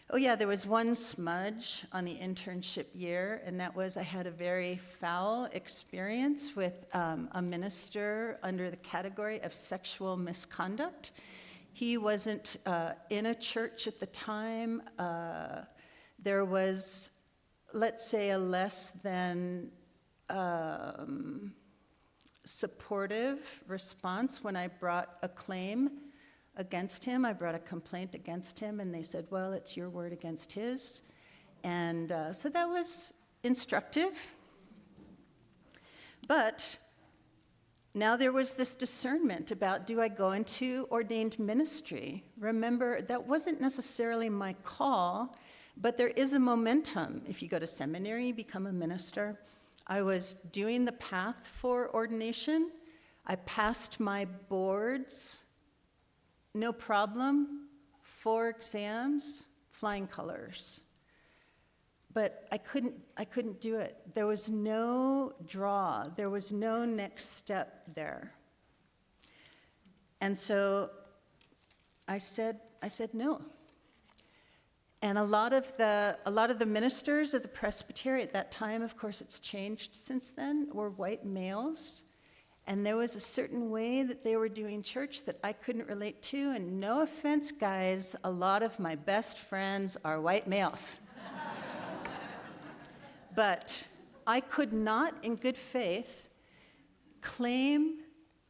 S1: Oh yeah, there was one smudge on the internship year, and that was I had a very foul experience with a minister under the category of sexual misconduct. He wasn't in a church at the time. there was, let's say, a less than supportive response when I brought a claim against him. I brought a complaint against him, and they said, well, it's your word against his. And so that was instructive. But now there was this discernment about, do I go into ordained ministry? Remember, that wasn't necessarily my call, but there is a momentum. If you go to seminary, you become a minister. I was doing the path for ordination. I passed my boards, no problem, 4 exams, flying colors. But I couldn't do it. There was no draw. There was no next step there. And so I said no. And a lot of the ministers of the presbytery at that time, of course it's changed since then, were white males. And there was a certain way that they were doing church that I couldn't relate to. And no offense, guys, a lot of my best friends are white males. But I could not, in good faith, claim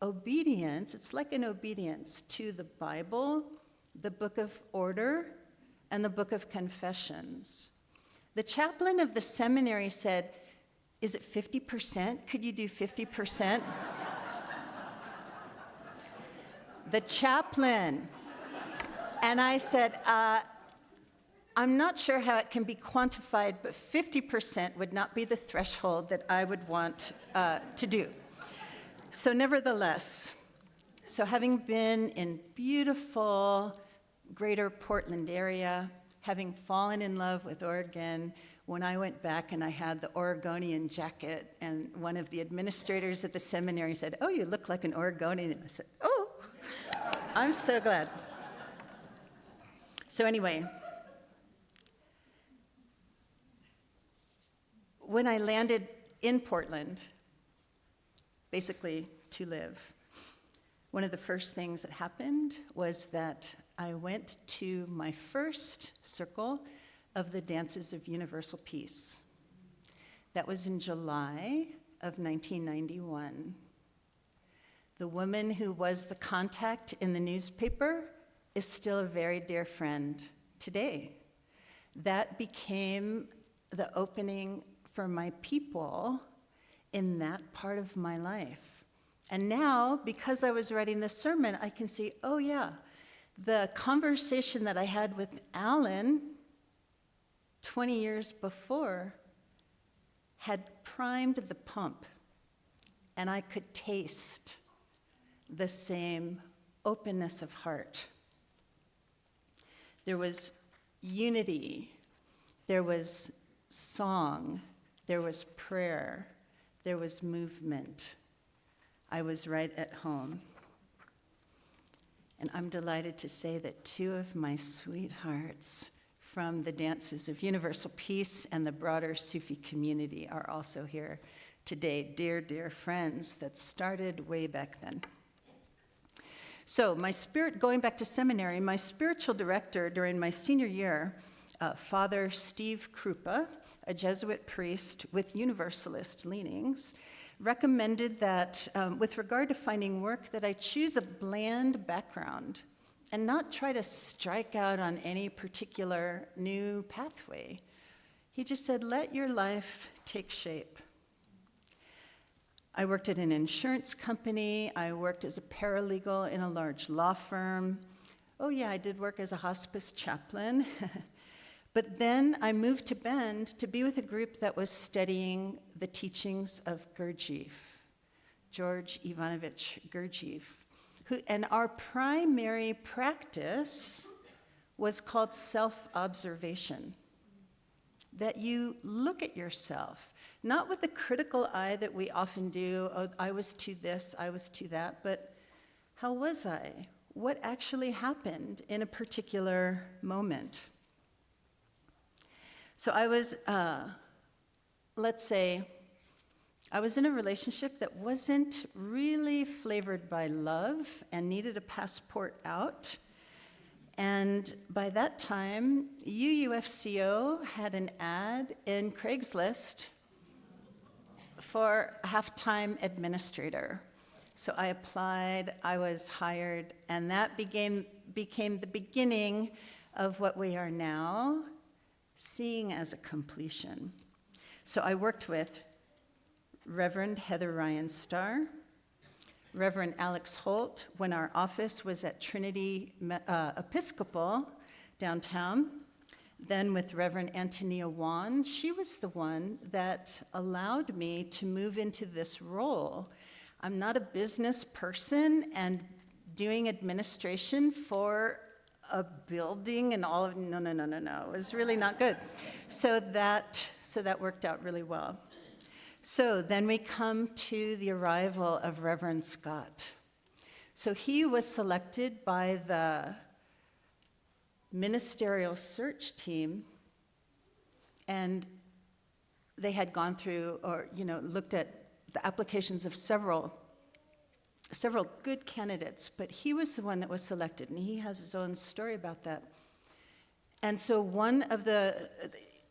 S1: obedience. It's like an obedience to the Bible, the Book of Order, and the Book of Confessions. The chaplain of the seminary said, is it 50%? Could you do 50%? The chaplain. And I said, I'm not sure how it can be quantified, but 50% would not be the threshold that I would want to do. So nevertheless, so having been in beautiful greater Portland area, having fallen in love with Oregon, when I went back and I had the Oregonian jacket, and one of the administrators at the seminary said, oh, you look like an Oregonian. And I said, oh, I'm so glad. So anyway, when I landed in Portland, basically to live, one of the first things that happened was that I went to my first circle of the Dances of Universal Peace. That was in July of 1991. The woman who was the contact in the newspaper is still a very dear friend today. That became the opening for my people in that part of my life. And now, because I was writing this sermon, I can see, oh yeah, the conversation that I had with Alan 20 years before had primed the pump, and I could taste the same openness of heart. There was unity, there was song, there was prayer, there was movement. I was right at home. And I'm delighted to say that 2 of my sweethearts from the Dances of Universal Peace and the broader Sufi community are also here today, dear, dear friends that started way back then. So going back to seminary, my spiritual director during my senior year, Father Steve Krupa, a Jesuit priest with Universalist leanings, recommended that with regard to finding work that I choose a bland background and not try to strike out on any particular new pathway. He just said, let your life take shape. I worked at an insurance company. I worked as a paralegal in a large law firm. Oh yeah, I did work as a hospice chaplain. But then I moved to Bend to be with a group that was studying the teachings of Gurdjieff, George Ivanovich Gurdjieff, and our primary practice was called self-observation, that you look at yourself, not with the critical eye that we often do, oh, I was to this, I was to that, but how was I? What actually happened in a particular moment? So I was, let's say, I was in a relationship that wasn't really flavored by love and needed a passport out. And by that time, UUFCO had an ad in Craigslist for a half-time administrator. So I applied, I was hired, and that became the beginning of what we are now seeing as a completion. So I worked with Reverend Heather Ryan Starr, Reverend Alex Holt, when our office was at Trinity Episcopal downtown, then with Reverend Antonia Wan. She was the one that allowed me to move into this role. I'm not a business person, and doing administration for a building and all of, no, it was really not good. So that worked out really well. So then we come to the arrival of Reverend Scott. So he was selected by the ministerial search team, and they had gone through or, looked at the applications of several good candidates, but he was the one that was selected, and he has his own story about that. And so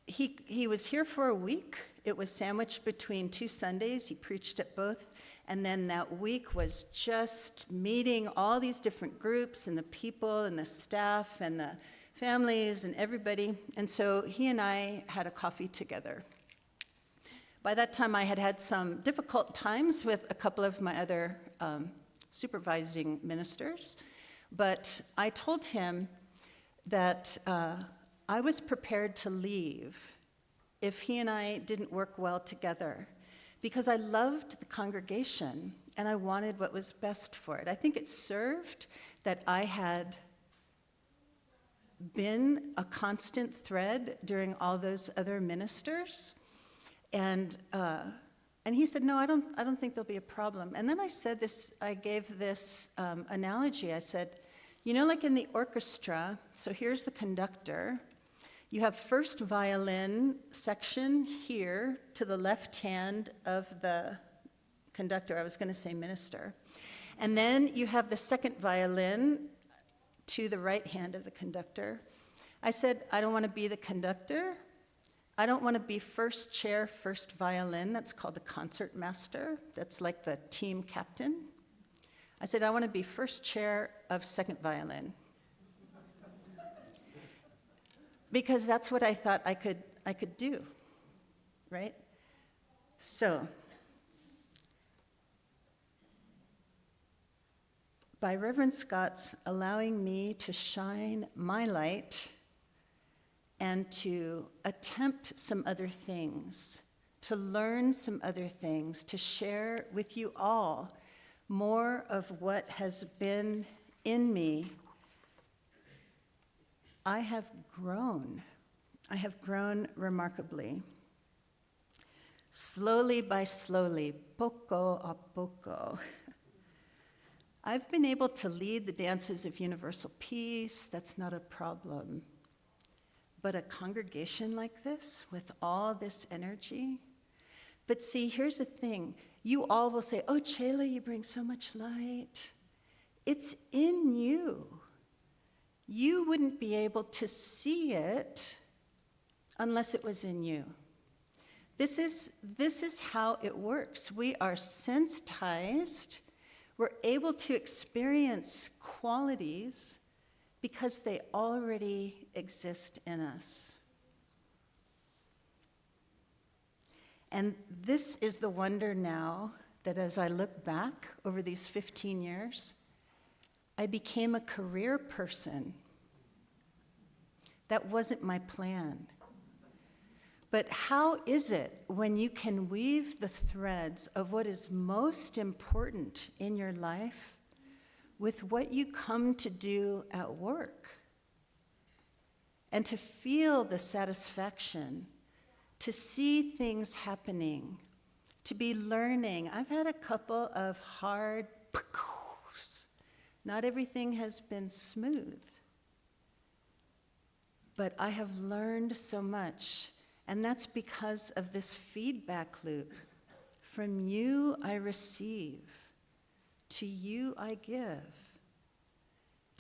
S1: he was here for a week. It was sandwiched between 2 Sundays. He preached at both. And then that week was just meeting all these different groups and the people and the staff and the families and everybody. And so he and I had a coffee together. By that time, I had had some difficult times with a couple of my other supervising ministers. But I told him that I was prepared to leave if he and I didn't work well together, because I loved the congregation and I wanted what was best for it. I think it served that I had been a constant thread during all those other ministers, and he said, no, I don't think there'll be a problem. And then I gave this analogy. I said, like in the orchestra, so here's the conductor. You have first violin section here to the left hand of the conductor. I was going to say minister. And then you have the second violin to the right hand of the conductor. I said, I don't want to be the conductor. I don't want to be first chair, first violin. That's called the concert master. That's like the team captain. I said, I want to be first chair of second violin. Because that's what I thought I could do, right? So, by Reverend Scott's allowing me to shine my light and to attempt some other things, to learn some other things, to share with you all more of what has been in me, I have grown. I have grown remarkably. Slowly by slowly, poco a poco. I've been able to lead the dances of universal peace. That's not a problem. But a congregation like this, with all this energy. But see, here's the thing. You all will say, oh, Chela, you bring so much light. It's in you. You wouldn't be able to see it unless it was in you. This is how it works. We are sensitized. We're able to experience qualities because they already exist in us. And this is the wonder now that as I look back over these 15 years, I became a career person. That wasn't my plan. But how is it when you can weave the threads of what is most important in your life with what you come to do at work? And to feel the satisfaction, to see things happening, to be learning. I've had a couple of hard, not everything has been smooth. But I have learned so much, and that's because of this feedback loop. From you I receive, to you I give.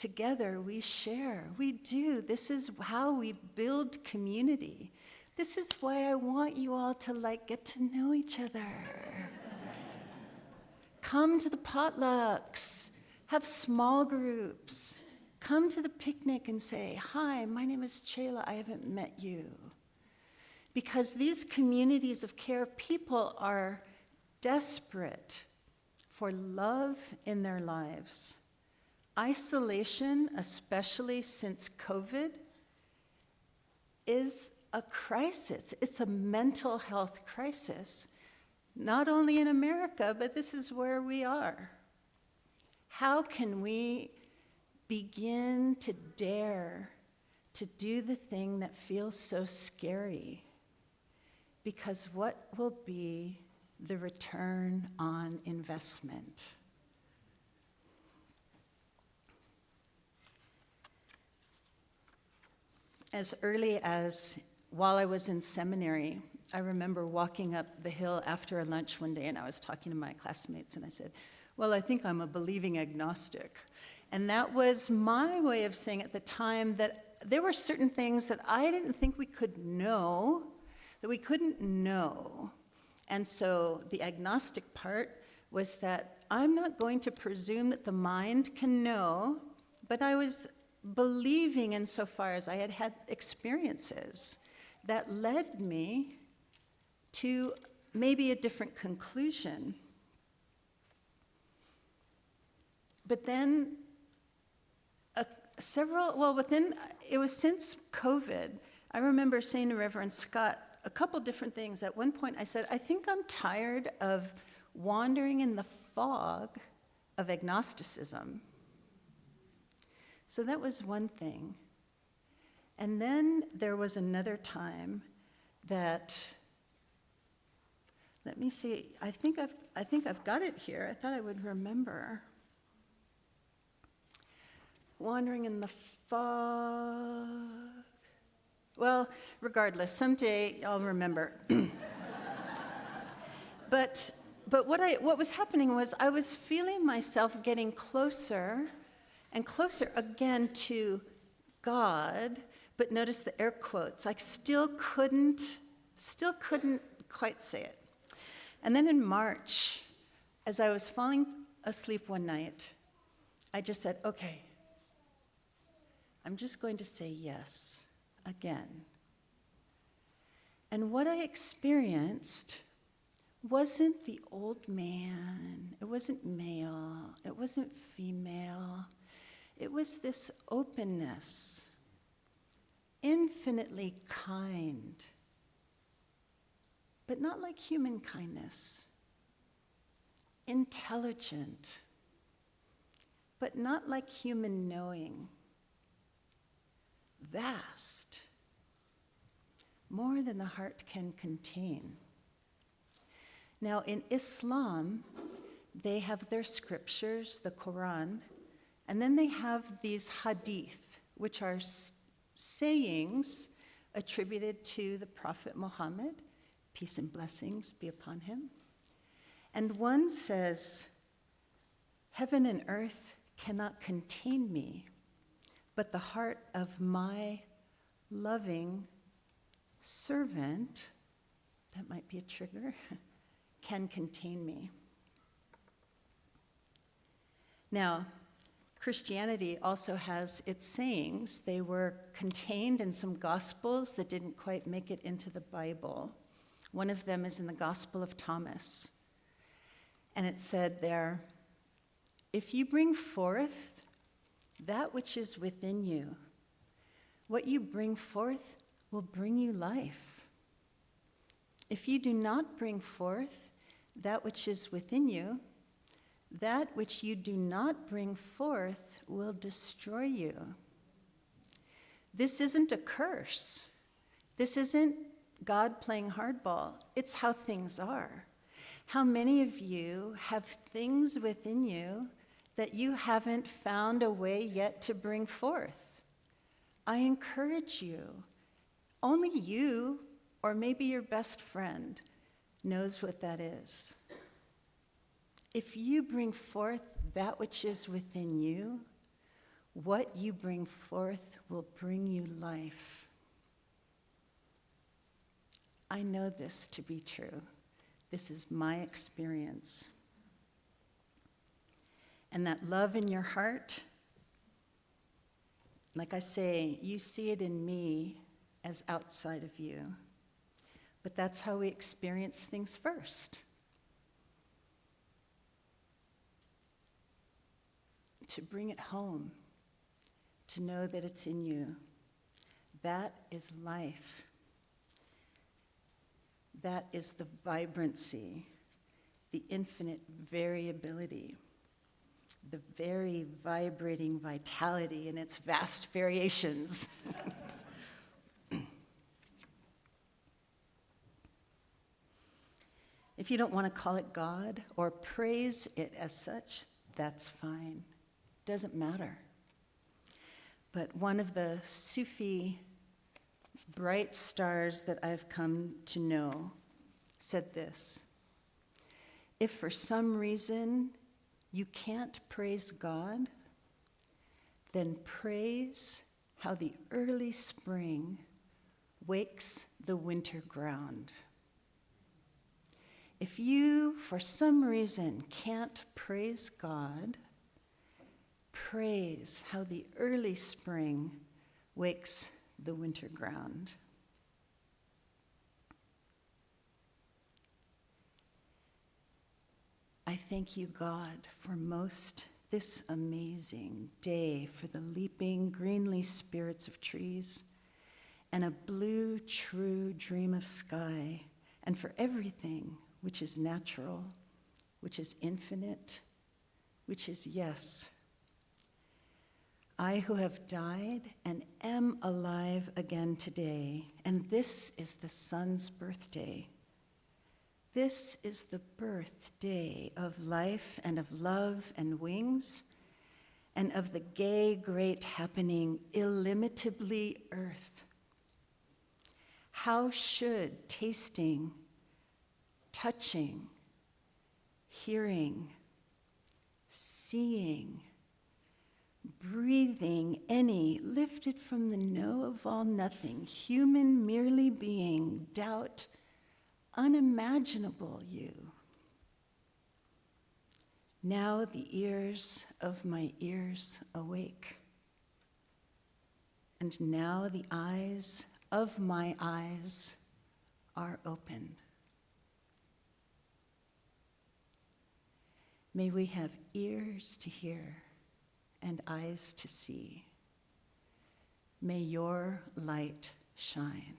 S1: Together we share. We do. This is how we build community. This is why I want you all to get to know each other. Come to the potlucks. Have small groups. Come to the picnic and say, "Hi, my name is Chela. I haven't met you." Because these communities of care, people are desperate for love in their lives. Isolation, especially since COVID, is a crisis. It's a mental health crisis, not only in America, but this is where we are. How can we begin to dare to do the thing that feels so scary? Because what will be the return on investment? As early as while I was in seminary, I remember walking up the hill after a lunch one day, and I was talking to my classmates, and I said, "Well, I think I'm a believing agnostic." And that was my way of saying at the time that there were certain things that I didn't think we could know, that we couldn't know. And so the agnostic part was that I'm not going to presume that the mind can know, but I was believing insofar as I had had experiences that led me to maybe a different conclusion. But then it was since COVID, I remember saying to Reverend Scott a couple different things. At one point I said, "I think I'm tired of wandering in the fog of agnosticism." So that was one thing. And then there was another time that, let me see, I think I've got it here. I thought I would remember. Wandering in the fog. Well, regardless, someday I'll remember. But what was happening was I was feeling myself getting closer and closer again to God, but notice the air quotes. I still couldn't quite say it. And then in March, as I was falling asleep one night, I just said, "Okay, I'm just going to say yes again." And what I experienced wasn't the old man, it wasn't male, it wasn't female. It was this openness, infinitely kind, but not like human kindness. Intelligent, but not like human knowing. Vast, more than the heart can contain. Now, in Islam, they have their scriptures, the Quran, and then they have these hadith, which are sayings attributed to the Prophet Muhammad, peace and blessings be upon him. And one says, "Heaven and earth cannot contain me, but the heart of my loving servant," that might be a trigger, "can contain me." Now, Christianity also has its sayings. They were contained in some gospels that didn't quite make it into the Bible. One of them is in the Gospel of Thomas. And it said there, "If you bring forth that which is within you, what you bring forth will bring you life. If you do not bring forth that which is within you, that which you do not bring forth will destroy you." This isn't a curse. This isn't God playing hardball. It's how things are. How many of you have things within you that you haven't found a way yet to bring forth? I encourage you. Only you, or maybe your best friend, knows what that is. If you bring forth that which is within you, What you bring forth will bring you life. I know this to be true. This is my experience. And that love in your heart, like I say, you see it in me as outside of you. But that's how we experience things first. To bring it home, to know that it's in you. That is life. That is the vibrancy, the infinite variability, the very vibrating vitality in its vast variations. If you don't want to call it God or praise it as such, that's fine. Doesn't matter. But one of the Sufi bright stars that I've come to know said this: if for some reason you can't praise God, then praise how the early spring wakes the winter ground. If you, for some reason, can't praise God, praise how the early spring wakes the winter ground. I thank you, God, for this amazing day, for the leaping, greenly spirits of trees, and a blue, true dream of sky, and for everything which is natural, which is infinite, which is yes. I who have died and am alive again today, and this is the sun's birthday. This is the birthday of life and of love and wings, and of the gay, great happening, illimitably earth. How should tasting, touching, hearing, seeing, breathing any lifted from the no of all nothing, human merely being, doubt unimaginable you? Now the ears of my ears awake, and now the eyes of my eyes are opened. May we have ears to hear and eyes to see. May your light shine.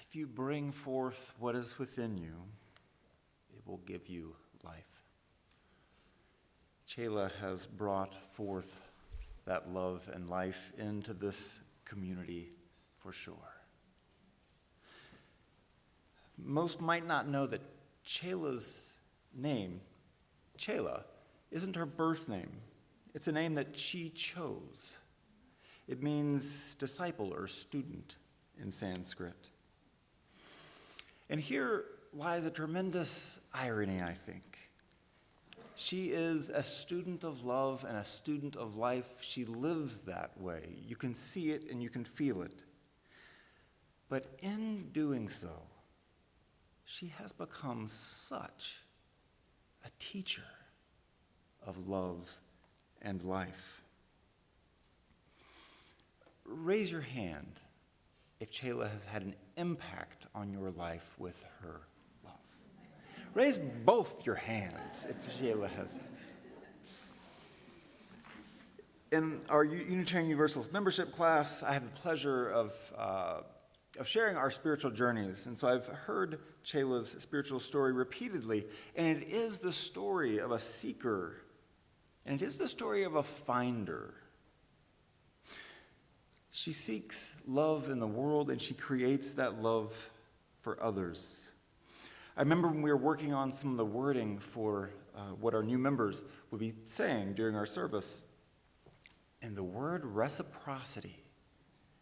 S2: If you bring forth what is within you, it will give you life. Chela has brought forth that love and life into this community for sure. Most might not know that Chela's name, Chela, isn't her birth name. It's a name that she chose. It means disciple or student in Sanskrit. And here lies a tremendous irony, I think. She is a student of love and a student of life. She lives that way. You can see it and you can feel it. But in doing so, she has become such a teacher of love and life. Raise your hand if Chela has had an impact on your life with her love. Raise both your hands if Chela has. In our Unitarian Universalist membership class, I have the pleasure of sharing our spiritual journeys. And so I've heard Chela's spiritual story repeatedly, and it is the story of a seeker, and it is the story of a finder. She seeks love in the world, and she creates that love for others. I remember when we were working on some of the wording for what our new members would be saying during our service. And the word reciprocity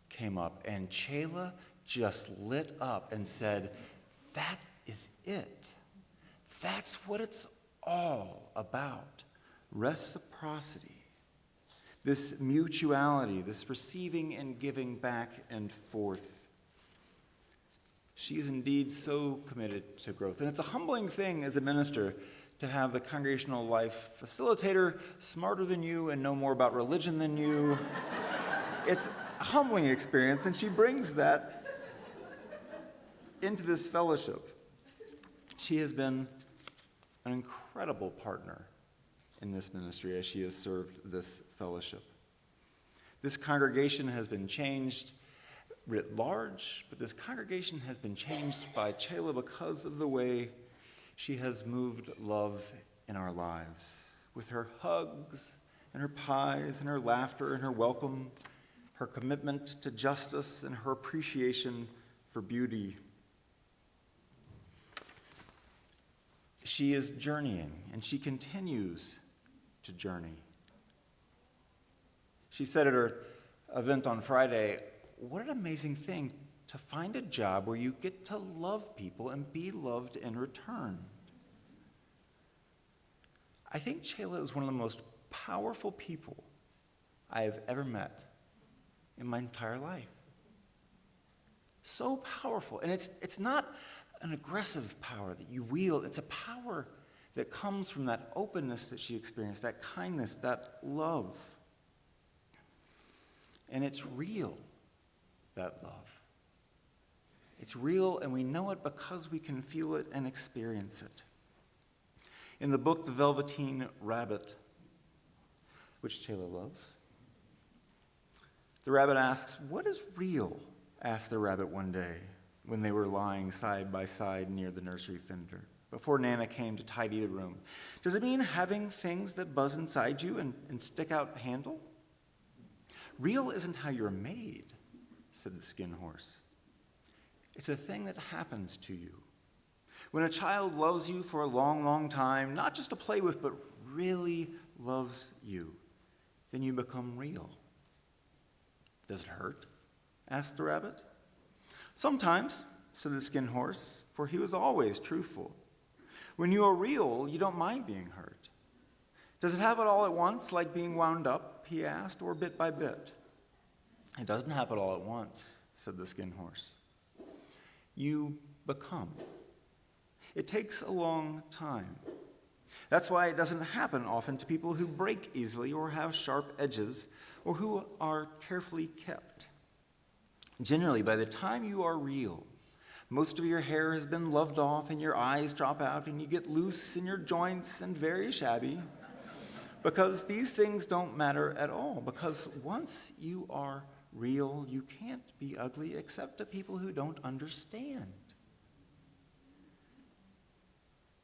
S2: came up, and Chela just lit up and said, that is it. That's what it's all about. Reciprocity. This mutuality, this receiving and giving back and forth. She is indeed so committed to growth. And it's a humbling thing as a minister to have the Congregational Life Facilitator smarter than you and know more about religion than you. It's a humbling experience, and she brings that into this fellowship. She has been an incredible partner in this ministry as she has served this fellowship. This congregation has been changed writ large, but this congregation has been changed by Chela because of the way she has moved love in our lives, with her hugs and her pies and her laughter and her welcome, her commitment to justice and her appreciation for beauty. She is journeying, and she continues to journey. She said at her event on Friday, what an amazing thing to find a job where you get to love people and be loved in return. I think Chela is one of the most powerful people I have ever met in my entire life. So powerful. And it's not an aggressive power that you wield. It's a power that comes from that openness that she experienced, that kindness, that love. And it's real, that love. It's real, and we know it because we can feel it and experience it. In the book, The Velveteen Rabbit, which Chela loves, the rabbit asks, "What is real?" asked the rabbit one day when they were lying side by side near the nursery fender, before Nana came to tidy the room. "Does it mean having things that buzz inside you and stick out the handle?" "Real isn't how you're made," said the skin horse. "It's a thing that happens to you. When a child loves you for a long, long time, not just to play with, but really loves you, then you become real." "Does it hurt?" asked the rabbit. "Sometimes," said the skin horse, for he was always truthful. "When you are real, you don't mind being hurt." "Does it happen all at once, like being wound up?" he asked, "or bit by bit?" "It doesn't happen all at once," said the skin horse. "You become. It takes a long time. That's why it doesn't happen often to people who break easily or have sharp edges or who are carefully kept. Generally, by the time you are real, most of your hair has been loved off and your eyes drop out and you get loose in your joints and very shabby, because these things don't matter at all, because once you are real, you can't be ugly except to people who don't understand.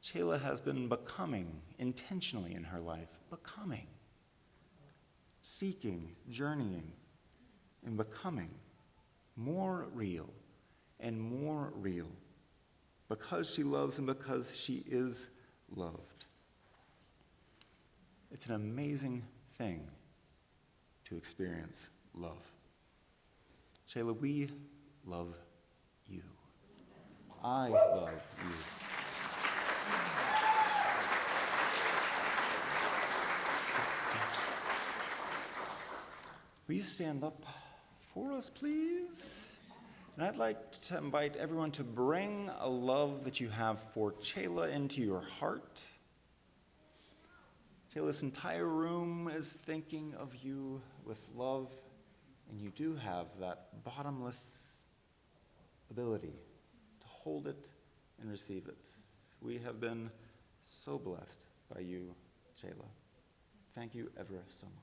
S2: Chela has been becoming intentionally in her life, becoming, seeking, journeying, and becoming more real and more real because she loves and because she is loved. It's an amazing thing to experience love. Chela, we love you. I love you. Will you stand up for us, please? And I'd like to invite everyone to bring a love that you have for Chela into your heart. Chela, this entire room is thinking of you with love, and you do have that bottomless ability to hold it and receive it. We have been so blessed by you, Chela. Thank you ever so much.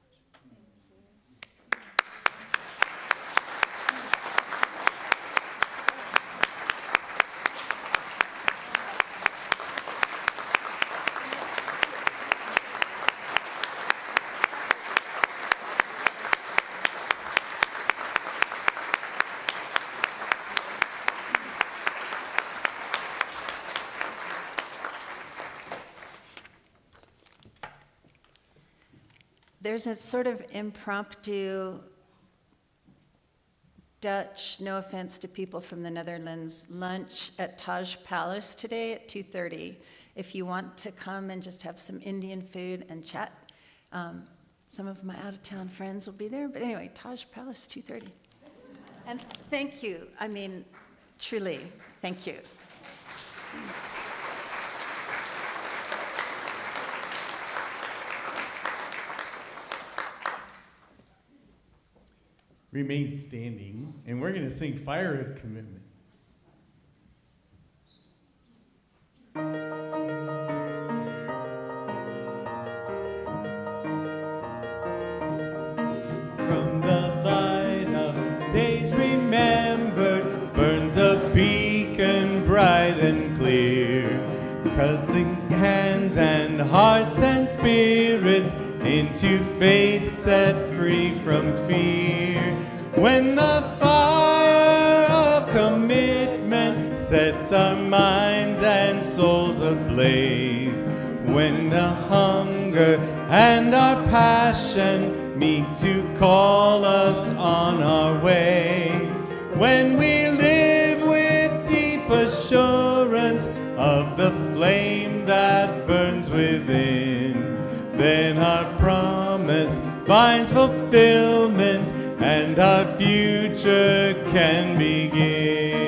S1: There's a sort of impromptu Dutch, no offense to people from the Netherlands, lunch at Taj Palace today at 2:30. If you want to come and just have some Indian food and chat, some of my out-of-town friends will be there. But anyway, Taj Palace, 2:30. And thank you. I mean, truly, thank you.
S8: Remain standing, and we're going to sing Fire of Commitment. From the light of days remembered burns a beacon bright and clear, cuddling hands and hearts and spirits into faith set free from fear. When the fire of commitment sets our minds and souls ablaze, when the hunger and our passion meet to call us on our way, when we live with deep assurance of the flame that burns within, then our promise finds fulfillment and our future can begin.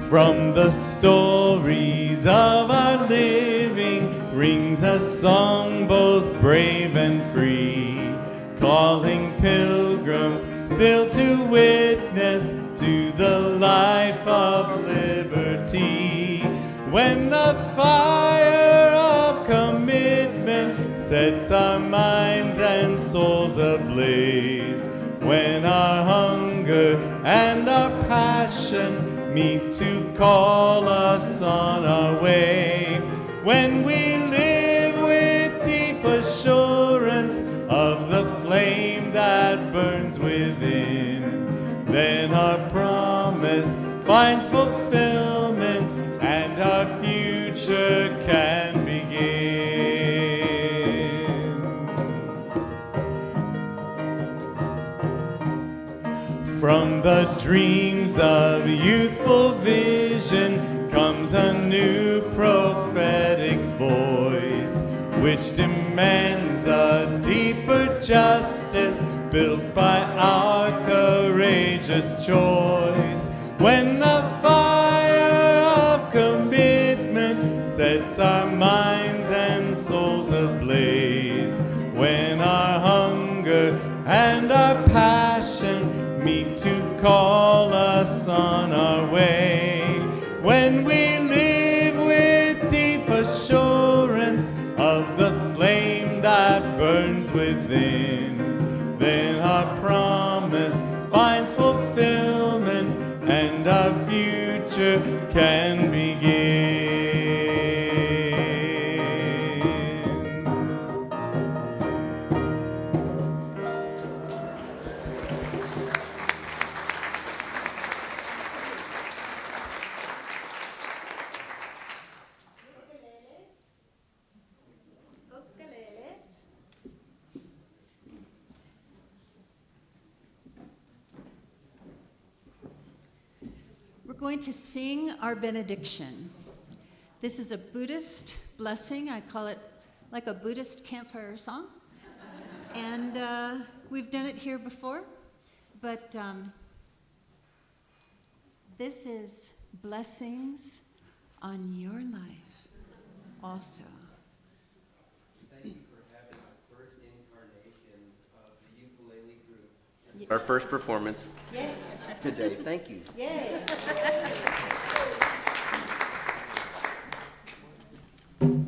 S8: From the stories of our living rings a song both brave and free, calling pilgrims still to witness to the life of liberty. When the fire of commitment sets our minds and souls ablaze, when our hunger and our passion meet to call us on our way, when we live with deep assurance of the flame that burns within, then our promise finds fulfillment and our future can begin. From the dreams of youthful vision comes a new prophetic voice, which demands a deeper justice built by our courageous choice. When the fire of commitment sets our minds and souls ablaze, when our hunger and our passion meet to call us on our way, when we live with deep assurance of the flame that burns within, then our promise finds fulfillment and our future can begin.
S1: We're going to sing our benediction. This is a Buddhist blessing. I call it like a Buddhist campfire song. And we've done it here before, but this is blessings on your life also.
S9: Thank you for having our first incarnation of the ukulele group. Our first performance today. Thank you.
S1: Yay.
S9: 2,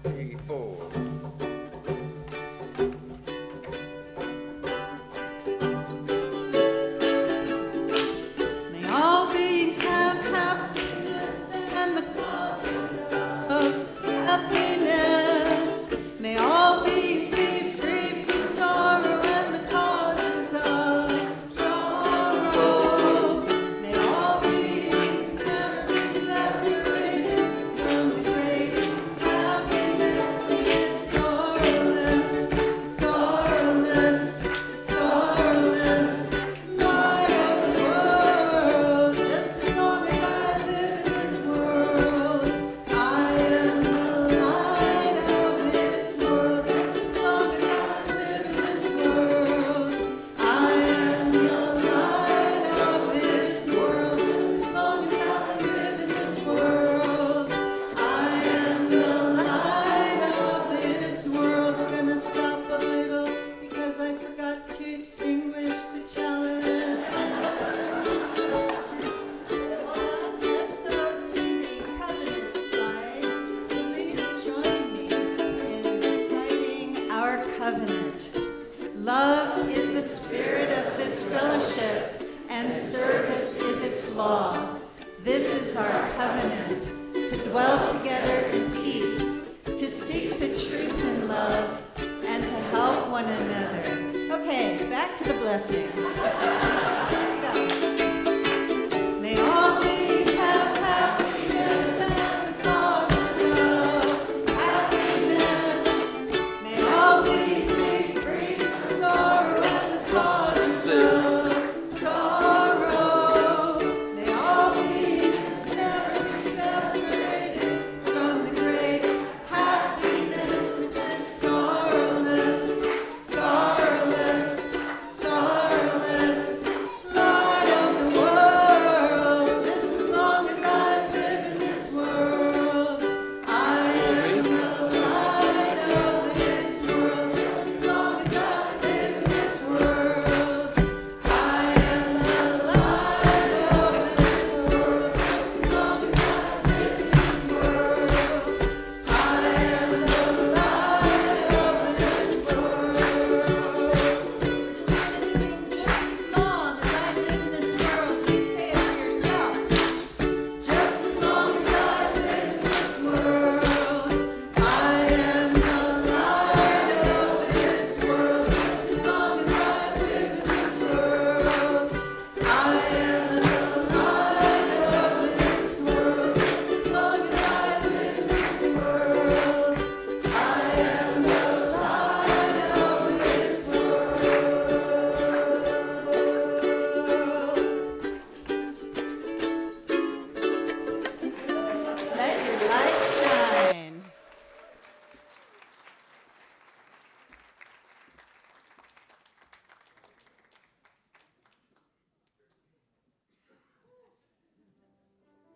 S9: 3, 4.
S1: May all beings have happiness and the cause of happiness. May all beings be free from sorrow and the causes of sorrow. to dwell together in peace, to seek the truth in love, and to help one another. Okay, back to the blessing.